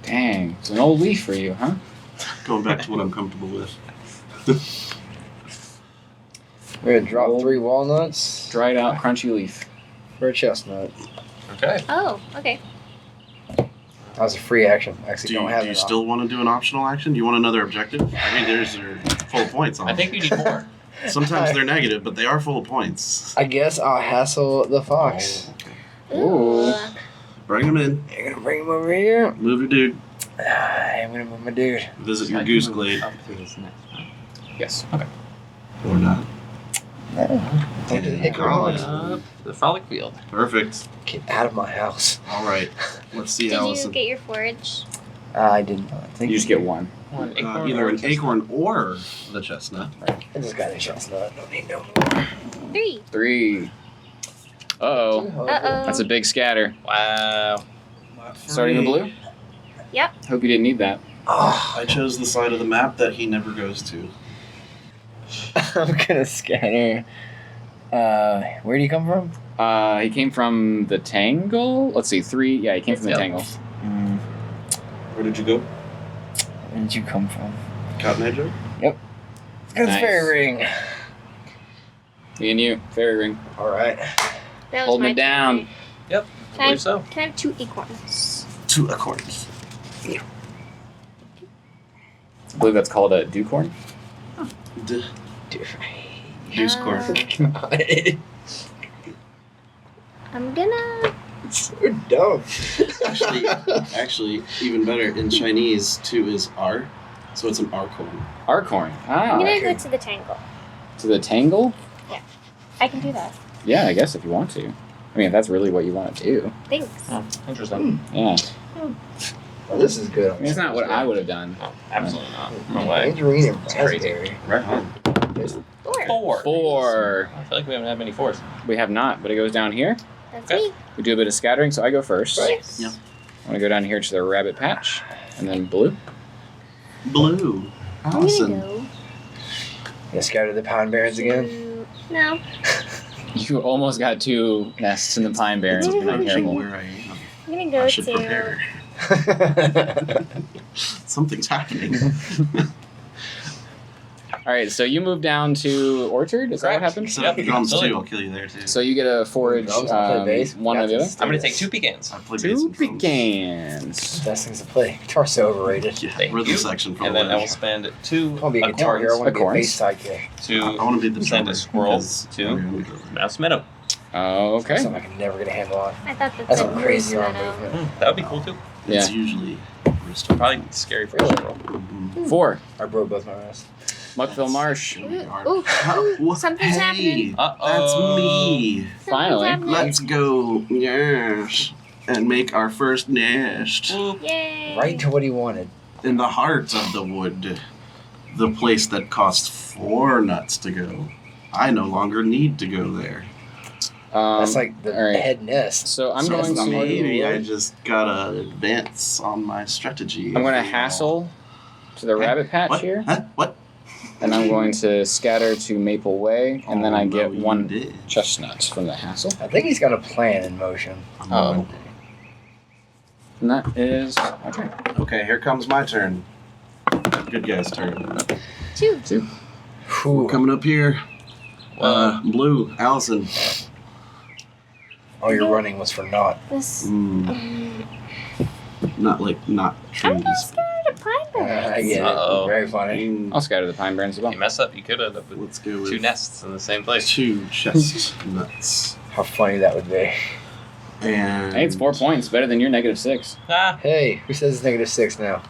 Dang. It's an old leaf for you, huh? Going back to what I'm comfortable with. We're gonna drop 3 walnuts Dried out, crunchy leaf. for a chestnut. Okay. Oh, okay. That was a free action. Actually, Do don't you, have do you it. still want to do an optional action? Do you want another objective? I mean, there's your full points on I them. think you need more. Sometimes they're negative, but they are full of points. I guess I'll hassle the fox. Okay. Ooh. Bring them in. You're gonna bring him over here. Move your dude. I'm gonna move my dude. Visit your goose glade. Up to this next one. Yes. Or not. Take the hickory Frolic. log. Up to the frolic field. Perfect. Get out of my house. All right. Let's see, Did you Allison. get your forage? I did not think You just get 1. One acorn Either or an chestnut. acorn or the chestnut. I just got a chestnut. Don't need no more. 3. 3. Uh-oh. Uh-oh. That's a big scatter. Wow. Starting in blue? Yep. Hope you didn't need that. Oh, I chose the side of the map that he never goes to. I'm gonna scatter. Where do you come from? He came from the Tangle. Let's see, 3. Yeah, he came from the Yeah. Tangle. Where did you go? Where did you come from? Cotton Eye Joe? Good Nice. fairy ring. Me and you, fairy ring. All right. That was Holding my it down. turn. Yep. I Can I, believe so. can I have 2 acorns? 2 acorns. I believe that's called a dewcorn. Deuce corn. I'm gonna. So dumb. Actually, even better, in Chinese, 2 is R, so it's an R-corn. Arcorn. I'm gonna Ah. go to the tangle. To the tangle? I can do that. Yeah, I guess if you want to. I mean, if that's really what you want to do. Thanks. Oh, interesting. Yeah. Well, this is good. I mean, it's not what I would have done. Oh, absolutely not. No way. Tangerine and It's crazy. raspberry. Right on. 4. 4. I feel like we haven't had many 4s. We have not, but it goes down here. That's Okay. me. We do a bit of scattering, so I go first. Yes. Yeah. I want to go down here to the rabbit patch, and then blue. Blue. I'm Allison. gonna go. You scatter the pine barrens again? No. You almost got 2 nests in the pine barrens. If you're not Approaching careful. where I am. I'm gonna I go should to. prepare. Something's happening. All right, so you move down to Orchard. Is that what Correct. happened? So Yep, if drums absolutely. too, I'll kill you there too. So you get a forage, Drums, I'll play bass. one or the other. I'm going to take 2 pecans. I play bass 2 and drums. pecans. Best things to play. Guitar's so overrated. Yeah, Thank rhythm you. section for And the then I will word. spend 2 I want to be a guitar hero. I want to be a Acorns. bass sidekick. I to want to be the send drummer a squirrel because- to Oh, yeah, Mouse Meadow. Okay. Something I can never get a handle on. I thought That's a a crazy arm meadow. movement. That would be cool too. It's Yeah. usually Probably scary for a Really? squirrel. 4. I broke both my wrists. Muckville Marsh. Ooh, something's hey, happening. That's me. Finally. happening. Let's go, yes, and make our first nest Yay. Right to what he wanted. in the heart of the wood, the place that cost 4 nuts to go. I no longer need to go there. That's like the all right. head nest. So I'm So going to. maybe I just gotta advance on my strategy. I'm going to hassle to the rabbit patch What? here, Huh? What? and I'm going to scatter to Maple Way, and then I get Oh, no, you 1 did. chestnut from the hassle. I think he's got a plan in motion. Oh. And that is my turn. Okay, here comes my turn. Good guy's turn. 2. 2. Whew. Coming up here, Blue, Allison. All your running was for naught. This. Not I'm trees. just scared of pine I barrens. get Uh-oh. it. Very funny. I'll scatter the pine barrens as well. If you mess up, you could end up with Let's go with 2 nests in the same place. 2 chestnuts. How funny that would be. And Hey, it's 4 points. Better than your -6. Ah, Hey, who says it's -6 now?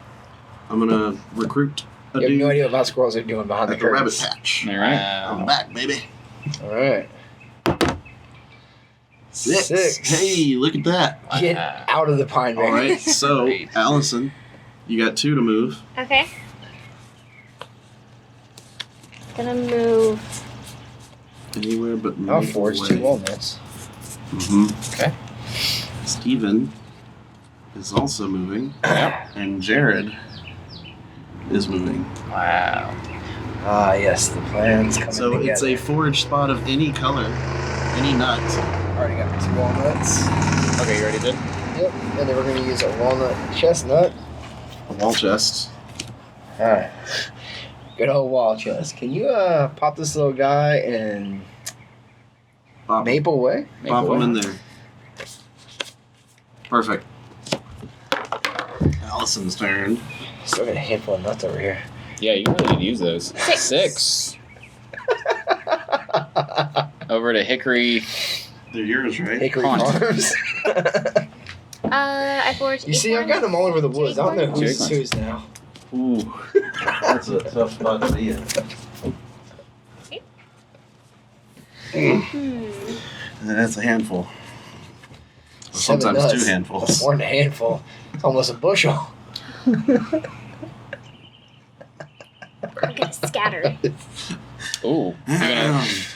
I'm gonna recruit a You have dude no idea what my squirrels are doing behind the at the rabbit curtains. patch. All right. I'm back, baby. All right. 6. Hey, look at that. Get out of the pine All barrens. right, so Great. Allison, you got 2 to move. Okay. Gonna move. Anywhere but I'll Maple forge Way. 2 walnuts. Okay. Steven is also moving, and Jared is moving. Wow. Ah, yes, the plan's coming So together. it's a forage spot of any color, any nut. Already got 2 walnuts. Okay, you already did? Yep, and then we're going to use a walnut chestnut. A wall chest. Alright. Good old wall chest. Can you pop this little guy in Pop, Maple Way? pop Maple them in Way. there. Perfect. Allison's turn. Still got a handful of nuts over here. Yeah, you really did use those. 6. 6. Over to Hickory. They're yours, right? Hickory Haunt. Farms. I forged. You see, I've got them all over the woods. I don't know who's Acorns. whose now. Ooh. That's a tough spot to be in. That's a handful. Sometimes 7 2 nuts. handfuls. More than a handful. It's almost a bushel. I'm gonna scatter. Ooh.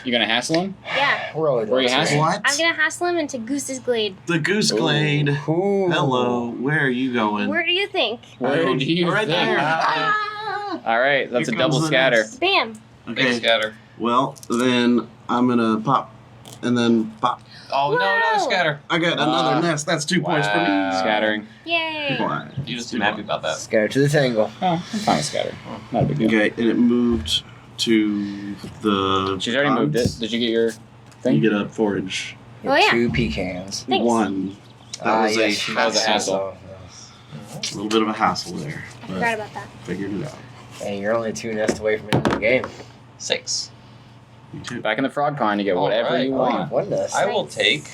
You gonna hassle him? Yeah. We're all Where you hassling? What? I'm gonna hassle him into Goose's Glade. The Goose Glade. Ooh. Hello, where are you going? Where do you think? Where do you Right think? there. Ah! All right, that's Here a double comes the scatter. nest. Bam. Big Okay. scatter. Well, then I'm gonna pop, and then pop, Oh, no, another scatter. I got another nest. That's 2 points for me. Scattering. Yay! Why? You just seem happy about that. Scatter to the tangle. Oh, I'm fine with scatter. Not a big deal. Okay, and it moved to the. She's already moved it. Did you get your thing? You get a forage. You Oh, have yeah. 2 pecans. Thanks. 1. That was a yes, that was a hassle. A little bit of a hassle there. I But forgot about that. figured it out. And you're only 2 nests away from ending the game. 6. You too. Back in the frog pond, you get whatever Alright. you Oh, want. 1 nest. I will take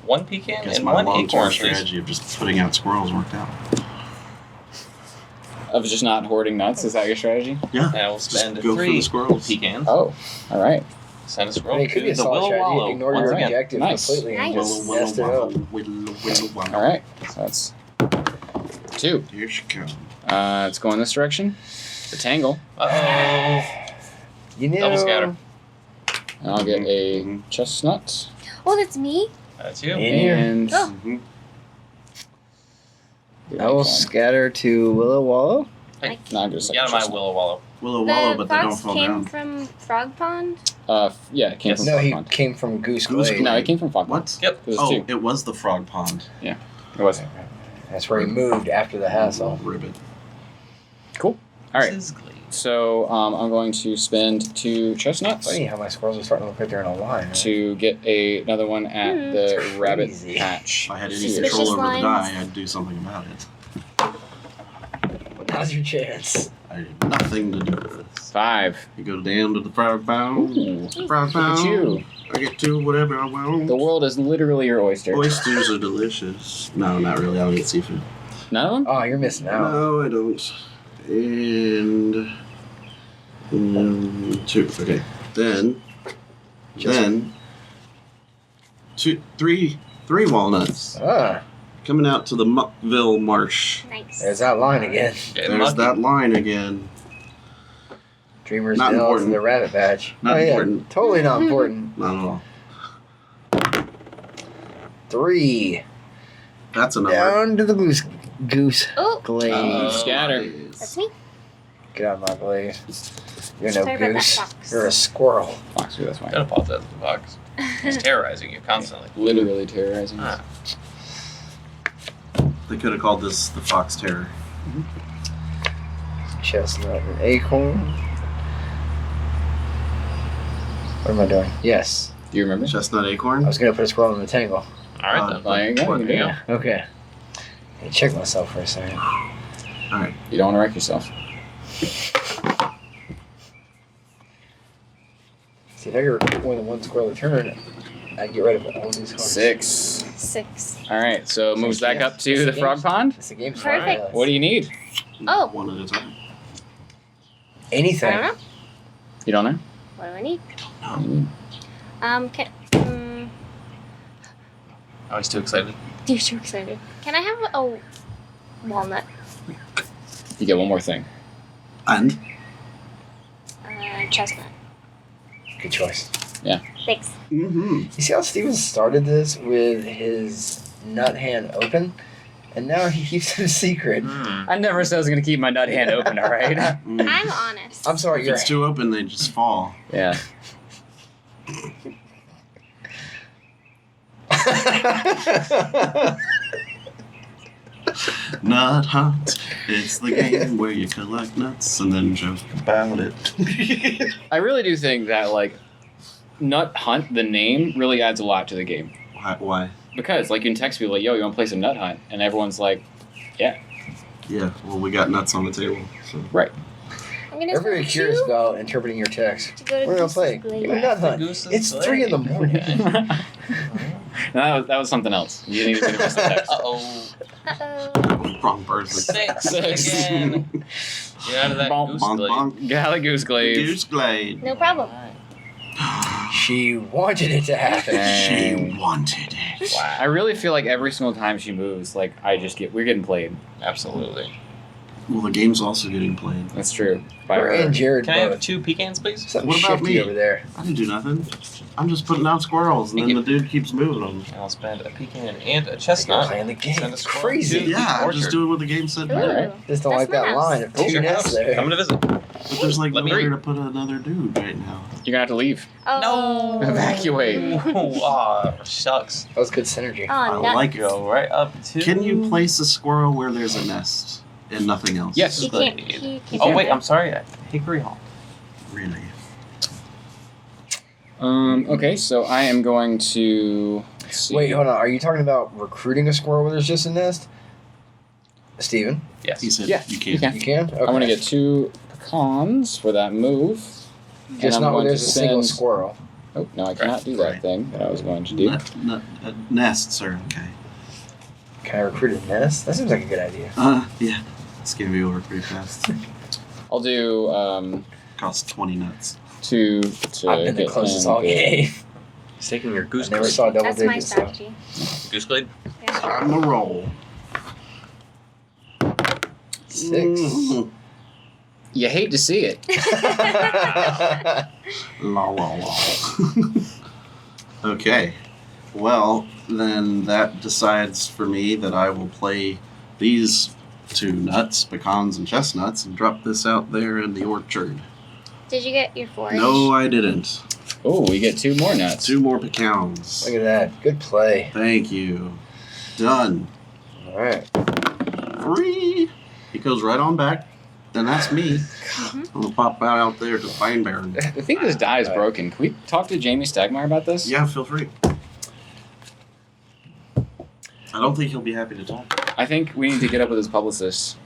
1 pecan Guess and my 1 long-term acorn, please. strategy of just putting out squirrels worked out. Of just not hoarding nuts, is that your strategy? Yeah. And I will spend Just go for 3 the squirrels. pecans. Oh, all right. Send a I squirrel mean, it could to be a the solid Willow strategy. Wallow. Ignore Once your again. objective Nice. completely and Nice. just nest it up. All right. So that's 2. Here she comes. It's going this direction. The tangle. Uh-oh. You know, Double scatter. And I'll get a Mhm. chestnut. Oh, that's me. That's you. In here. And Oh. Mhm. I will scatter to Willow Wallow. No, I'm just Get out of my Willow Wallow. Willow Wallow, The but they don't fox fall came down. from Frog Pond. Yeah, it came Yes. from No, Frog he Pond. came from Goose Goose Glade. No, it came from Frog Pond. What? Yep. It was Oh, 2. it was the frog pond. It was. That's where he moved after the hassle. Ribbit. All right. This is Glade. So I'm going to spend 2 chestnuts Funny how my squirrels are starting to look like they're in a line. Right? to get another one at Hmm. the Crazy. rabbit patch. If I had any Here. Suspicious control over the lines. die, I'd do something about it. Now's your chance. I had nothing to do with this. 5. You go down to the frog pound. Ooh. Frog Look at pound. you. I get to whatever I want. The world is literally your oyster. Oysters are delicious. No, not really. I don't eat seafood. None of them? Oh, you're missing out. No, I don't. And 2. Okay. Then 3 walnuts Ah, coming out to the Muckville Marsh. Nice. there's that line again. Getting There's lucky. that line again. Dreamers Not Dell to important. the rabbit patch. Not Oh, yeah, important. Totally not important. Not at all. 3. That's a number. Down to the goose Oh, glade. Scatter. that's me. Get out of my glade. You're no Sorry about that, goose. fox. You're a squirrel. Fox, that's fine. Gotta pause that the fox. He's terrorizing you constantly. Literally terrorizing us. Ah. They could have called this the Fox Terror. Chestnut and acorn. What am I doing? Yes. Do you remember? Chestnut I acorn. was going to put a squirrel in the tangle. All right then. There you go. What? You can do Yeah. it. Okay. Let me check myself for a second. Alright. You don't want to wreck yourself. See, if I could recruit more than 1 squirrel a turn, I'd get rid of all these cards. 6. 6. All right, so it moves back up to It's the a frog game. pond. It's a game. Perfect. What do you need? Oh. One at a time. Anything. I don't know. You don't know? What do I need? What do you need? Oh, he's too excited. You're too excited. Can I have a walnut? You get one more thing. And Chestnut. Good choice. Thanks. mm-hmm. You see how Steven started this with his nut hand open? And now he keeps it a secret. I never said I was going to keep my nut hand open, all right? I'm honest. I'm sorry, If you're it's too open, they just fall. Yeah. Nut Hunt. It's the game where you collect nuts and then joke about it. I really do think that, like, Nut Hunt, the name, really adds a lot to the game. Why? Because, like, you can text people, like, yo, you want to play some Nut Hunt? And everyone's like, Yeah, well, we got nuts on the table. So. right. I'm gonna We're very spend curious 2 about interpreting your text. to go to We're gonna Goose's play. Glade. Give me nut hunt. Goose's It's Glade. 3 in the morning. No, that was something else. You didn't even see the rest of the text. Uh-oh. Uh-oh. Wrong person. 6 again. Get out of that Bonk, goose bonk, glade. bonk. Galley Goose Glaive. Goose Glade. No problem. She wanted it to happen. She wanted it. Wow. I really feel like every single time she moves, like, we're getting played. Absolutely. Well, the game's also getting played. That's true. By We're her. and Jared Can I have both. 2 pecans, please? Something What about shifty me? over there. I didn't do nothing. I'm just putting out squirrels, and Thank then you. the dude keeps moving them. And I'll spend a pecan and a You're chestnut. playing the game. Send a squirrel Crazy. to the Yeah, I'm just orchard. doing what the game said. Ooh. to do. Alright. Just don't That's like my that house. line. If It's two your nests house. there. Coming to visit. But there's like Let me nowhere read. to put another dude right now. You're gonna have to leave. Oh. Evacuate. Aw, shucks. That was good synergy. Oh, I nuts. like it. Go right up to. Can you place a squirrel where there's a nest and nothing else? Yes. He can't. He can't Oh do wait, that. I'm sorry. Hickory Hall. Really? Okay, so I am going to. let's see. Wait, hold on. Are you talking about recruiting a squirrel where there's just a nest? Steven? Yes. He said Yeah, you you can't. can. You can? Okay. I want to get 2 pecans for that move. Just and I'm not where going there's to a single send- squirrel. Oh, no, I cannot do that Right. thing that I was going to do. Nests are okay. Can I recruit a nest? That seems like a good idea. Yeah. It's gonna be over pretty fast. I'll do Costs 20 nuts. 2 to I've been the get closest him all the- game. He's taking your I goose never glade. saw double That's my digits. So. strategy. Goose glade? Yeah. On the roll. 6. Mhm. You hate to see it. La la la. Okay. Well, then that decides for me that I will play these 2 nuts, pecans and chestnuts, and drop this out there in the orchard. Did you get your forage? No, I didn't. Oh, we get 2 more nuts. 2 more pecans. Look at that. Good play. Thank you. Done. All right. 3. He goes right on back. And that's me. I'm gonna pop out there to Pine Baron. I think this die is broken. Can we talk to Jamie Stagmeyer about this? Yeah, feel free. I don't think he'll be happy to talk. I think we need to get up with his publicist.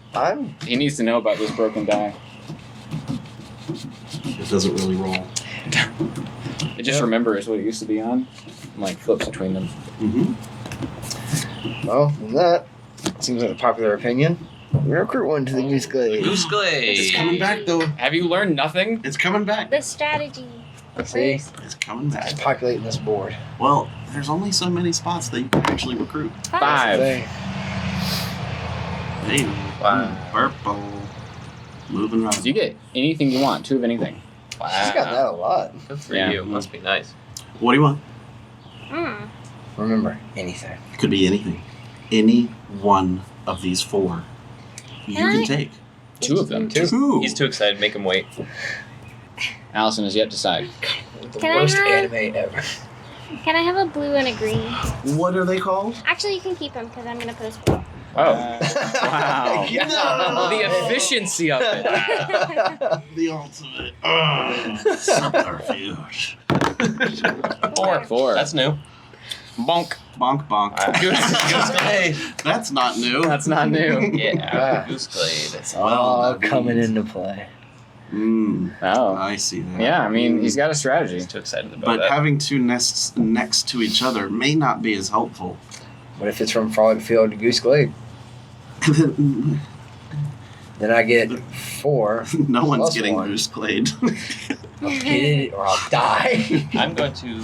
He needs to know about this broken die. It doesn't really roll. It just remembers what it used to be on. And, like, flips between them. Mm-hmm. Well, from that, seems like a popular opinion. We recruit one to the Goose Glade. Goose glade. It's coming back, though. Have you learned nothing? It's coming back. The strategy. See? It's coming It's back. populating this board. Well, there's only so many spots that you can actually recruit. 5. Today. Hey, Wow. purple. Moving around. So you get anything you want. 2 of anything. Wow. She's got that a lot. Good for Yeah. you. Must be nice. What do you want? Mm. Remember, anything. It could be anything. Any one of these 4. You Can can I- take. 2 of them. 2. He's too excited. Make him wait. Allison has yet to decide. The Can I worst have- anime ever. Can I have a blue and a green? What are they called? Actually, you can keep them because I'm gonna post one. Oh. Wow. No. The efficiency of it. The ultimate subterfuge. 4. That's new. Bonk. Bonk bonk. Goose glade. That's not new. That's not new. Yeah. Goose glade. It's all Well, that coming means- into play. Oh. I see that. Yeah, I mean, he's got a strategy. He's too excited about But that. having 2 nests next to each other may not be as helpful. What if it's from Frolic Field to Goose Glade? No Then I get 4. one's Plus getting 1. goose glade. I'll get it or I'll die. I'm going to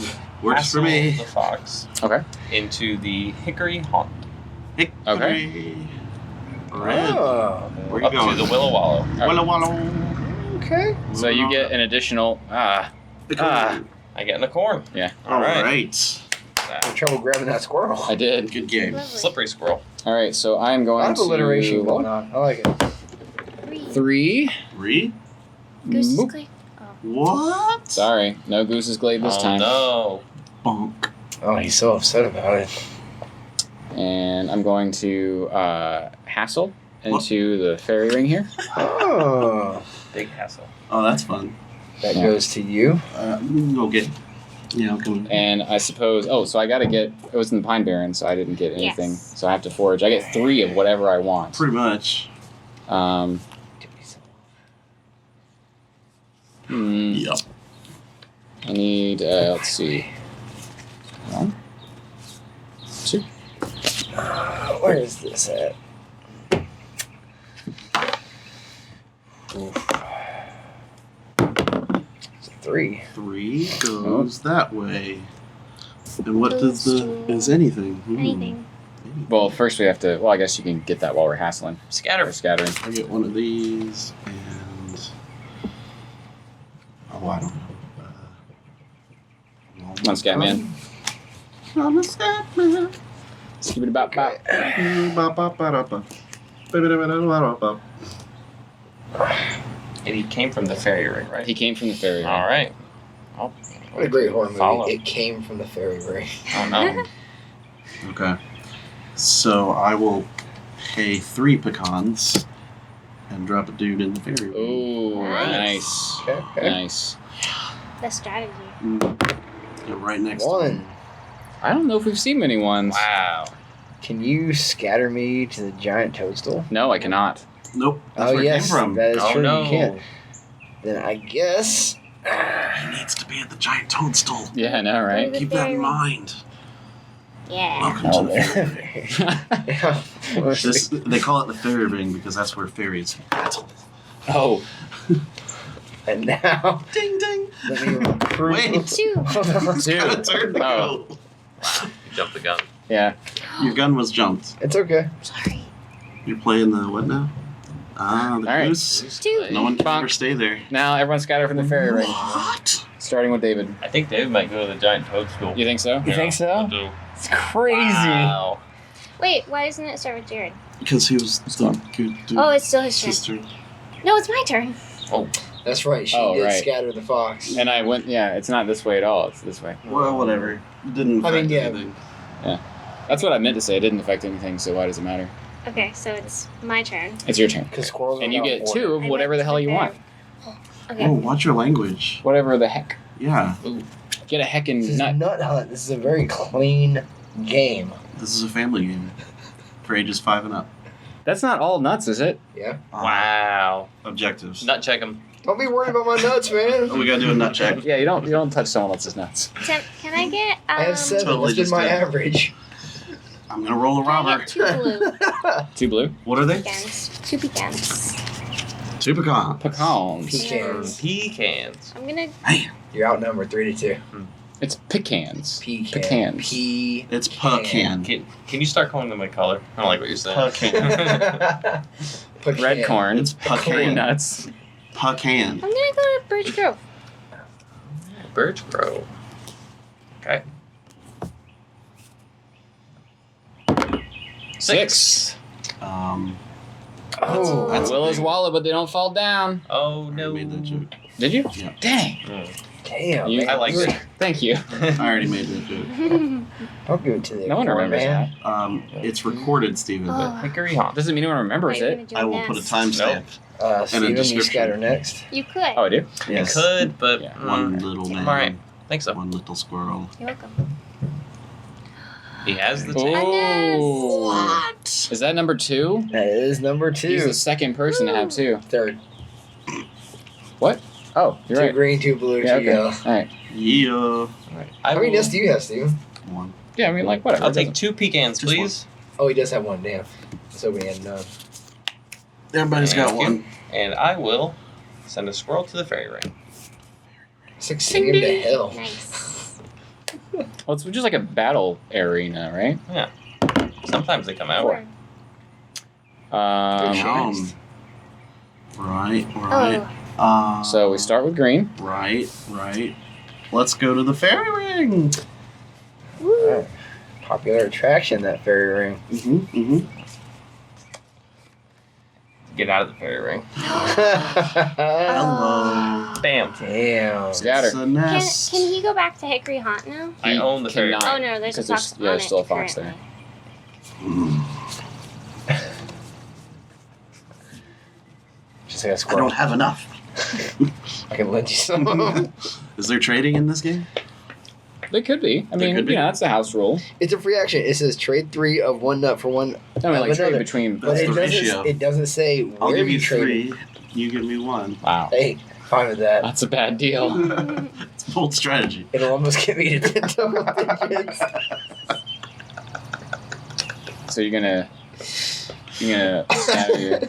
Works for hassle me. the fox Okay. into the hickory haunt. Hickory. Red. Oh, Where you Up going? to the willow wallow. Walla walla. okay. So you get an additional. I get in the corn. Yeah. All right. Alright. Had trouble grabbing that squirrel. I did. Good game. Lovely. Slippery squirrel. All right, so I'm A going lot of alliteration to. going on. I like it. 3. 3. 3? Goose Moop. Glade. What? Sorry, no Goose's Glade this Oh, time. no. Bonk. Oh, he's so upset about it. And I'm going to hassle into the fairy ring here. Oh, Big hassle. Oh, that's fun. that Yeah. goes to you. Go get. Yeah, I'm coming. And I suppose. Oh, so I got to get. It was in the Pine Barren, so I didn't get anything. Yes. So I have to forage. I get 3 of whatever I want. Pretty much. Hmm. Yep. I need. Let's see. 1, 2. Where is this at? Oof. It's a 3. 3 goes that way. And what Goes does the. to- Is anything? Anything. Maybe. Well, first we have to. Well, I guess you can get that while we're hassling Scatter. or scattering. I get one of these and I don't know. Come on, Scatman. I'm a Scatman. Skip it about. And he came from the fairy ring, right? He came from the fairy. All right. What a great horror movie. Follow. It came from the fairy ring. Oh no. Okay. So I will pay 3 pecans and drop a dude in the fairy ring. Ooh, Nice. nice. Okay. Nice. The strategy. You're right next to One. me. I don't know if we've seen many ones. Wow. Can you scatter me to the giant toadstool? No, I cannot. Nope. That's Oh where yes, it came from. that is Oh true. no. You can't. Then I guess. He needs to be at the giant toadstool. Yeah, I know, right? The Keep that fairy in ring. mind. Yeah. Welcome to the fairy ring. Yeah. They call it the fairy ring because that's where fairies battle. Oh, And now, Ding ding. let me recruit. Wait. 2. It's two. got a turn to Oh. go. You jumped the gun. Yeah. Your gun was jumped. It's okay. Sorry. You're playing the what now? Ah, the All right. goose. 2. No one can Bonk. ever stay there. Now everyone scatter from the fairy ring. What? Starting with David. I think David might go to the giant toadstool. You think so? You think so? I do. It's crazy. Wow. Wait, why doesn't it start with Jared? Because he was the good dude. Oh, it's still his turn. sister. No, it's my turn. That's right. She Oh, did right. scatter the fox. And I went. Yeah, it's not this way at all. It's this way. Well, whatever. Didn't I mean, affect yeah. anything. That's what I meant to say. It didn't affect anything, so why does it matter? Okay, so it's my turn. It's your turn. Because squirrels And are you not get born. 2 of I whatever went the hell to you the- want. Okay. Oh, watch your language. Whatever the heck. Yeah, Get a This heckin' is nut. nut hunt. This is a very clean game. this is a family game for ages 5 and up. That's not all nuts, is it? Yeah. Wow. Objectives. Nut check him. Don't be worried about my nuts, man. Oh, we gotta do a nut check. Yeah, you don't touch someone else's nuts. Tim, can I get I have 7. Totally That's been my just did. average. I'm gonna roll a Can I robber. get 2 blue 2 blue. What are they? pecans? 2 pecans. 2 pecans. Pecans. Pecans. Pecans. I'm gonna. You're outnumbered 3-2. It's pecans. Pecan. Pecans. P. It's pecan. Can you start calling them by color? I don't like what you're saying. Pecan. Pecan. Red corn. It's Green pecan. nuts. Pecan. I'm gonna go to Birch Grove. Birch Grove. Okay. 6. Oh, That's a Willow's big- wallet, but they don't fall down. Oh I no. made that joke. Did you? Yeah. Dang. damn. You- man. I like it. Thank you. I already made that joke. Don't give it to the No one poor remembers man. that. It's recorded, Stephen. Oh. But Hickory Haunt. Doesn't mean anyone remembers Wait, it. I'm gonna do I will put a nest. timestamp. Steven, you description. scatter next. You could. Oh, I do? You could, but Yeah. One little man. Alright. Think so. One little squirrel. You're welcome. He has the Oh. What? Is that number 2? That is number 2. He's the second person to have 2. Third. Oh, you're 2 right. green, 2 blue, Yeah, 2 yellow. All right. Yeah. How many nests do you have, Steven? One. Yeah, I mean, like, whatever. I'll take 2 pecans, Just please. Oh, he does have 1. Damn. So we had none. Everybody's got Thank you. one. And I will send a squirrel to the fairy ring. Succeeding to hell. Nice. Well, it's just like a battle arena, right? Sometimes they come out. Four. Um, Right. Oh, so we start with green. Right. Let's go to the fairy ring. Alright. Popular attraction, that fairy ring. Mm-hmm. Get out of the fairy ring. Hello. Bam. Damn. Scatter. It's a can nest. he go back to Hickory Haunt now? I own the fairy cannot. Oh ring. no, there's a Because fox there's on still a it fox currently. Just like a I squirrel. don't have enough. I can lend you some. Is there trading in this game? They could be. I There mean, could be. that's the house rule. It's a free action. It says trade 3 of 1 nut for 1. I mean, like, trade another. between. But That's it the doesn't. ratio. It doesn't say where I'll give you trade. 3. You give me 1. Wow. Hey, fine with that. That's a bad deal. It's bold strategy. It'll almost get me to 10 double digits. So you're gonna scatter your.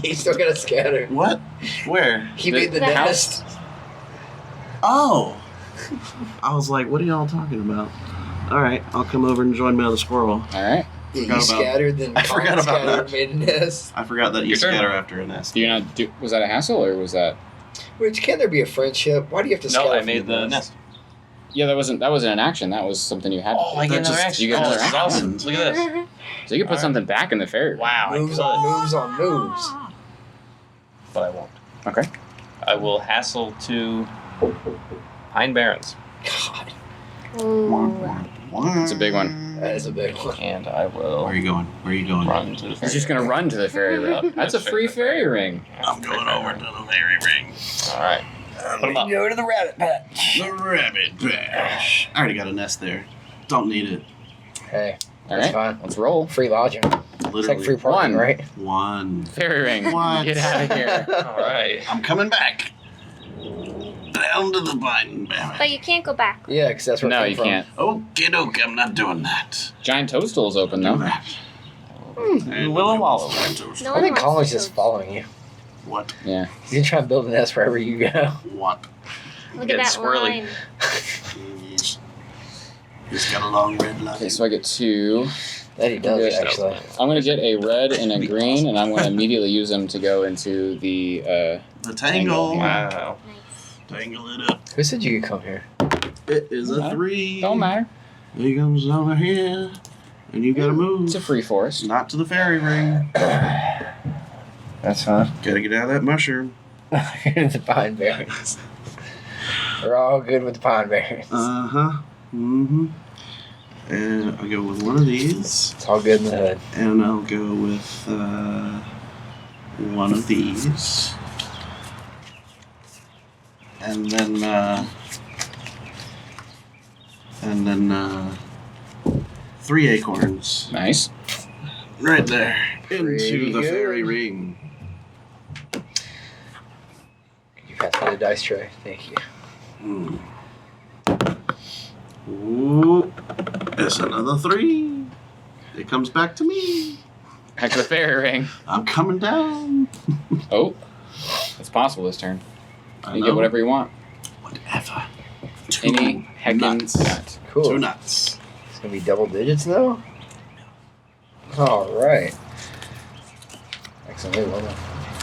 You still gotta scatter. What? Where? He The- made the the nest. Oh! I was like, what are y'all talking about? Alright, I'll come over and join me on the squirrel. All right. You Forgot about- scattered, then I forgot about scattered, that. made a nest. I forgot that you Your turn. scatter after a nest. Do you not do? Was that a hassle or was that? Which, can there be a friendship? Why do you have to No, scatter I from made the nest. Yeah, that wasn't an action. That was something you had. Oh, I to do. get That another just- action. you get Oh, another this is action. awesome. Look at this. So you can put Alright. something back in the fairy. Wow, Moves I on could, moves on moves. but I won't. Okay. I will hassle to Pine Barrens, God, It's a big one. that is a big one. and I will Where are you going? Where are you going? run to the He's fairy just gonna ring. run to the fairy ring. That's a free fairy ring. I'm going over to the fairy ring. All right. Put 'em up. Go to the rabbit patch. The rabbit patch. I already got a nest there. Don't need it. Hey, All that's right. fine. Let's roll. Free lodging. It's Literally. like free parking, One. right? One. Fairy ring. What? Get out of here. All right. I'm coming back. Down to the Pine Barren. But you can't go back. Yeah, because that's where it No, came you from. can't. Okie doke, I'm not doing that. Giant toadstool's open Do though. that. Willow wallow. No I one think wants Colin's to just toast. following you. What? Yeah. He's gonna try and build a nest wherever you go. What? Look Get at that squirrely. line. He's got a long red line. Okay, so I get 2. That he does, Yes. actually. I'm gonna get a red and a green, and I'm gonna immediately use them to go into the. The tangle. Wow. Nice. Tangle it up. Who said you could come here? It is a Huh? 3. Don't matter. He comes over here, and you gotta move. It's a free forest. Not to the fairy ring. That's fine. Gotta get out of that mushroom. The pine berries. We're all good with the pine berries. Uh-huh. Mm-hmm. And I'll go with one of these. It's all good in the hood. And I'll go with one of these. And then 3 acorns. Nice. Right there. Pretty Into the good. fairy ring. You pass me the dice tray. Thank you. Hmm. Ooh. It's another 3. It comes back to me. Back to the fairy ring. I'm coming down. Oh, it's possible this turn. I You know. get whatever you want. Whatever. 2 Any heckin' nuts. nut. Cool. 2 nuts. It's gonna be double digits now? Alright. Excellent. Well done.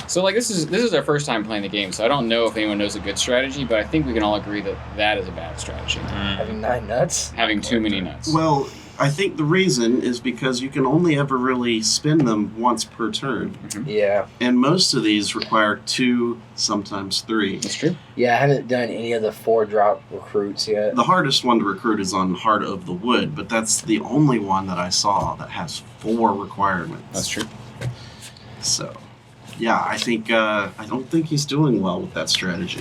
So like this is our first time playing the game, so I don't know if anyone knows a good strategy, but I think we can all agree that that is a bad strategy. Having 9 nuts? Having too many nuts. Well, I think the reason is because you can only ever really spin them once per turn. Yeah. And most of these require 2, sometimes 3. That's true. Yeah, I haven't done any of the 4-drop recruits yet. The hardest one to recruit is on Heart of the Wood, but that's the only one that I saw that has 4 requirements. That's true. So, yeah, I think I don't think he's doing well with that strategy.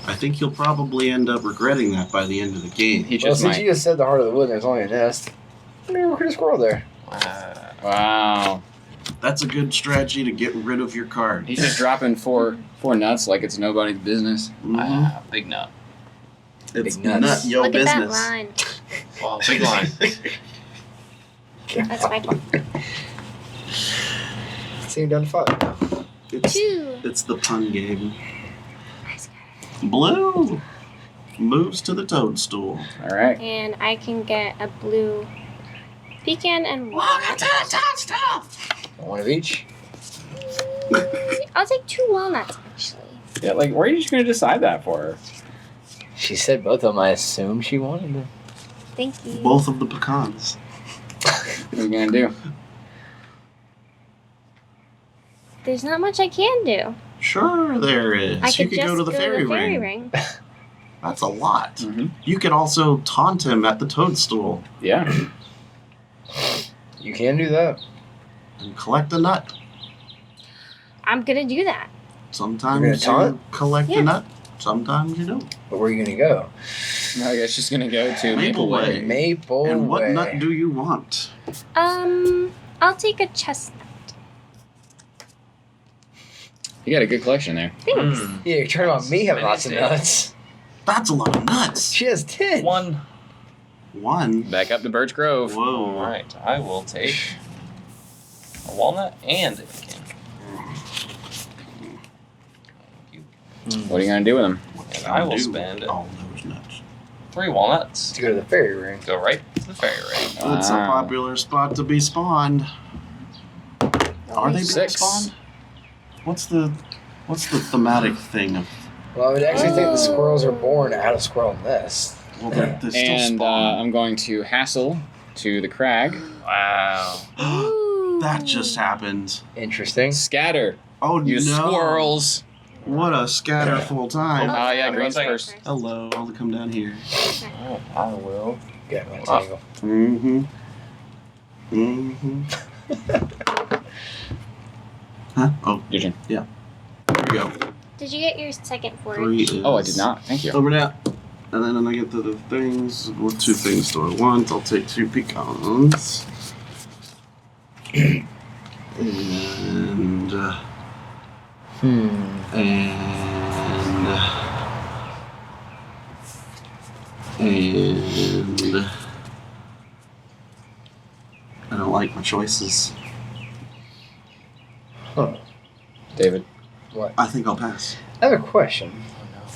I think he'll probably end up regretting that by the end of the game. He Well, just since might. you just said the heart of the wood and there's only a nest, maybe recruit a squirrel there. Wow. That's a good strategy to get rid of your card. He's just dropping four nuts like it's nobody's business. Mhm. Big nut. It's Big nuts. not your Look business. at that line. Wow, big line. That's my turn. See, down to 5. It's, 2. it's the pun game. Blue moves to the toadstool. All right. And I can get a blue pecan and walnut. One of each. I'll take 2 walnuts, actually. Yeah, like where are you just gonna decide that for her? She said both of them. I assume she wanted them. Thank you. Both of the pecans. What are you gonna do? There's not much I can do. Sure, there is. I You could could just go to the fairy ring. That's a lot. Mm-hmm. You could also taunt him at the toadstool Yeah. You can do that. and collect a nut. I'm gonna do that. Sometimes You're you gonna taunt? collect Yeah. a nut. Sometimes you don't. But where are you going to go? No, I guess she's gonna go to Maple Maple Way. Way. Maple And what Way. nut do you want? I'll take a chestnut. You got a good collection there. Thanks. Yeah, you're talking about me having Many lots of days. nuts. That's a lot of nuts. She has 10. 1. One. Back up to Birch Grove. Whoa. Alright, I will take a walnut and a pecan. What are you gonna do with them? What And can I will do spend with all those nuts. 3 walnuts. To go to the fairy ring. Go right to the fairy ring. That's a popular spot to be spawned. Are they being 6. spawned? What's the thematic thing of? Well, I would actually think the squirrels are born out of squirrel nest. Well, they're still And spawned. I'm going to hassle to the crag. Wow. That just happened. Interesting. Scatter, Oh you no! squirrels. What a scatter full time. Oh, yeah, What green's about first. Hello, I'll come down here. Oh, I will. Get my tangle. Huh? Oh, Your turn. there we go. Did you get your second forage? 3 is Oh, I did not. Thank you. over that. And then I get to the things. What 2 things do I want? I'll take 2 pecans. And I don't like my choices. Huh. David, What? I think I'll pass. I have a question.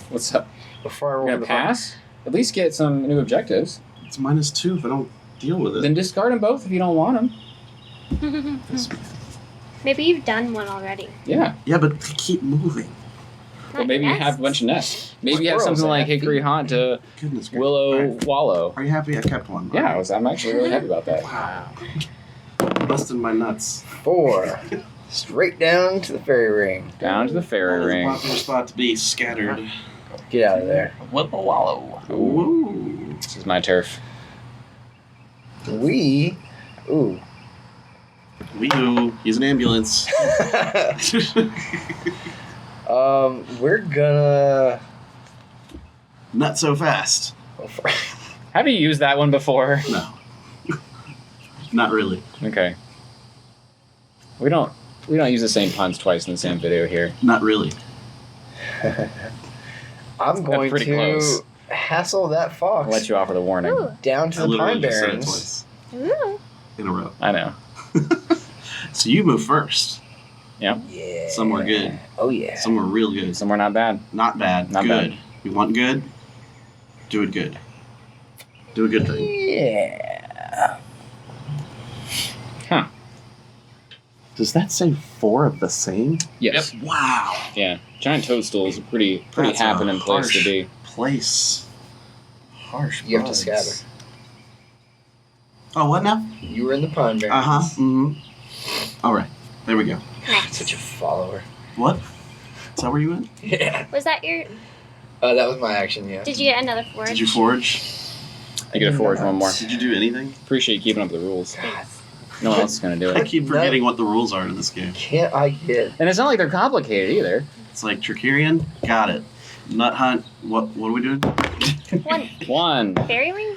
what's up? Before I roll You're for gonna the pass? At least get some new objectives. It's -2 if I don't deal with it. Then discard them both if you don't want them. Maybe you've done one already. Yeah. Yeah, but they keep moving. Well, maybe you have a bunch of nests. Maybe you have Squirrels, something like eh? Hickory Haunt to Goodness gracious. Willow Alright. Wallow. Are you happy I kept one? Yeah, I'm actually really happy about that. Wow. Busting my nuts. 4. Straight down to the fairy ring. Down to the fairy That is a ring. popular spot to be scattered. Get out of there. Whipple wallow. Ooh. This is my turf. Ooh. Wee-oo. He's an ambulance. We're gonna. Not so fast. Have you used that one before? No. Not really. Okay. We don't use the same puns twice in the same video here. Not really. I'm going pretty to close. hassle that fox I'll let you offer the warning. Ooh. down to I the literally Pine just said it Barrens. twice Ooh. in a row. I know. So you move first. Yeah. Somewhere good. Oh yeah. Somewhere real good. Somewhere not bad. Not bad. Not good. bad. You want good? Do it good. Do a good thing. Yeah. Huh. Does that say 4 of the same? Yes. Wow. Yeah. Giant toadstool is a pretty That's a happening place to harsh be. Place. Harsh. You have to bugs. scatter. Oh, what now? You were in the Pine Barrens. Uh huh. Mm-hmm. All right. There we go. Such a follower. What? Is that where you went? Yeah. Was that your? That was my action. Yeah. Did you get another forage? Did you forage? I get a forage one more. Did you do anything? Appreciate you keeping up with the rules. God, No one else is gonna do I it. keep forgetting what the rules are in this game. can't I get? And it's not like they're complicated either. It's like Tricerian, got it. Nut hunt. What are we doing? One One. fairy ring.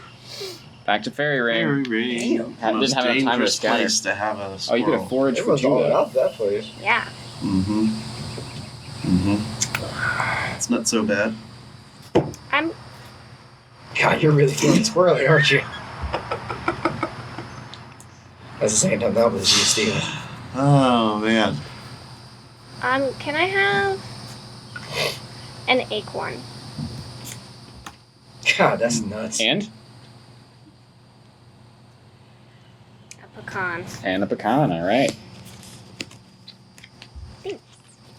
Back to fairy ring. Fairy ring. Damn. Didn't Most have enough time to dangerous scatter. place to have a Oh, squirrel. you could have foraged for Everyone's all Judah. about that place. Yeah. Mm-hmm. Mm-hmm. It's not so bad. I'm. God, you're really feeling squirrely, aren't you? At the same time, that was you, Steven. Oh man. Can I have an acorn? God, that's nuts. And? A pecan. And a pecan, alright.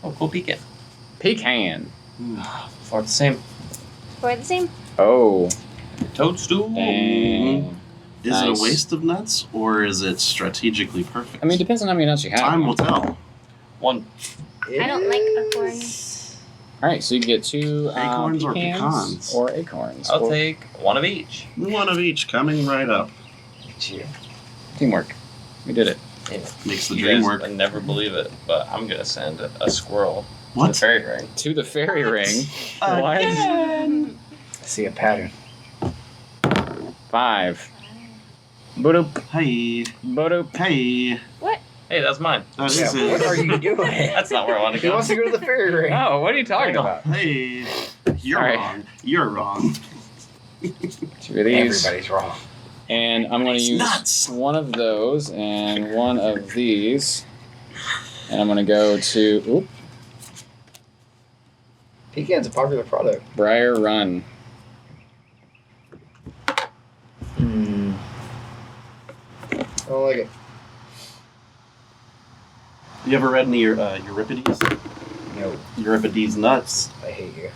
Oh, cool pecan. Pecan. For the same. For the same. Oh. Toadstool. Dang. Is Nice. it a waste of nuts or is it strategically perfect? I mean, it depends on how many nuts you have. Time will tell. 1. I don't like acorns. Alright, so you can get 2 Acorns or pecans pecans? or acorns. I'll Or take 1 of each. One of each coming right up. It's you. teamwork. We did it. Makes the You dream guys work. would never believe it, but I'm gonna send a squirrel to the What? fairy ring. To the fairy ring. Again? What? I see a pattern. 5. Boop. Hey. Boop. Hey. Hey, that's mine. That is Yeah, what it. are you doing? That's not where I want to He go. wants to go to the fairy ring. Oh, what are you talking about? Hey. You're All right. wrong. You're wrong. 2 of these. Everybody's wrong. And I'm going to It's use nuts. one of those and one of these. And I'm going to go to Pecan's a popular product. Briar Run. don't like it. You ever read any Euripides? No, Euripides nuts. I hate you.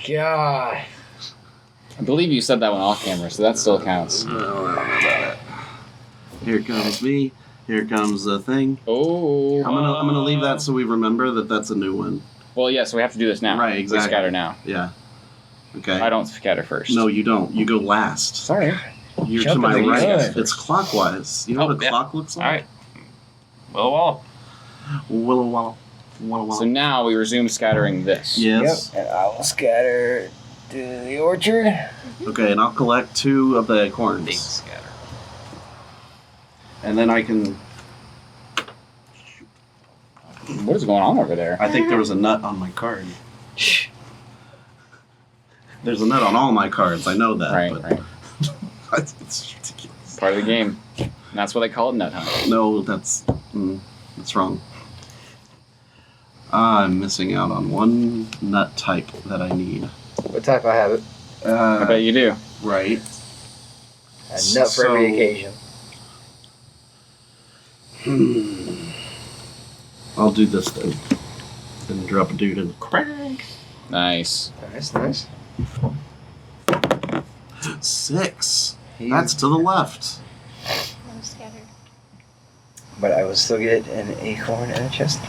God. I believe you said that one off camera, so that still counts. No, I don't know about it. Here comes me. Here comes the thing. Oh. I'm gonna leave that so we remember that that's a new one. Well, yeah, so we have to do this now. Right, exactly. We scatter now. Yeah. Okay. I don't scatter first. No, you don't. You go last. Sorry. You're to Jumping my the right. gun. It's clockwise. You know what a yeah. clock looks All like? right. Well. Walla walla. Walla walla. So now we resume scattering this. Yes. Yep, and I will scatter to the orchard. Okay, and I'll collect 2 of the Big acorns. scatter. And then I can... What is going on over there? I think there was a nut on my card. There's a nut on all my cards. I know that. Right, but right. It's ridiculous. Part of the game. And that's what they call it, nut hunt. No, that's wrong. I'm missing out on one nut type that I need. What type I have it? I bet you do. Right. A nut for every occasion. I'll do this then. And drop a dude in. Crank. Nice. Nice. 6. That's to the left. I'm scattered. But I will still get an acorn and a chestnut.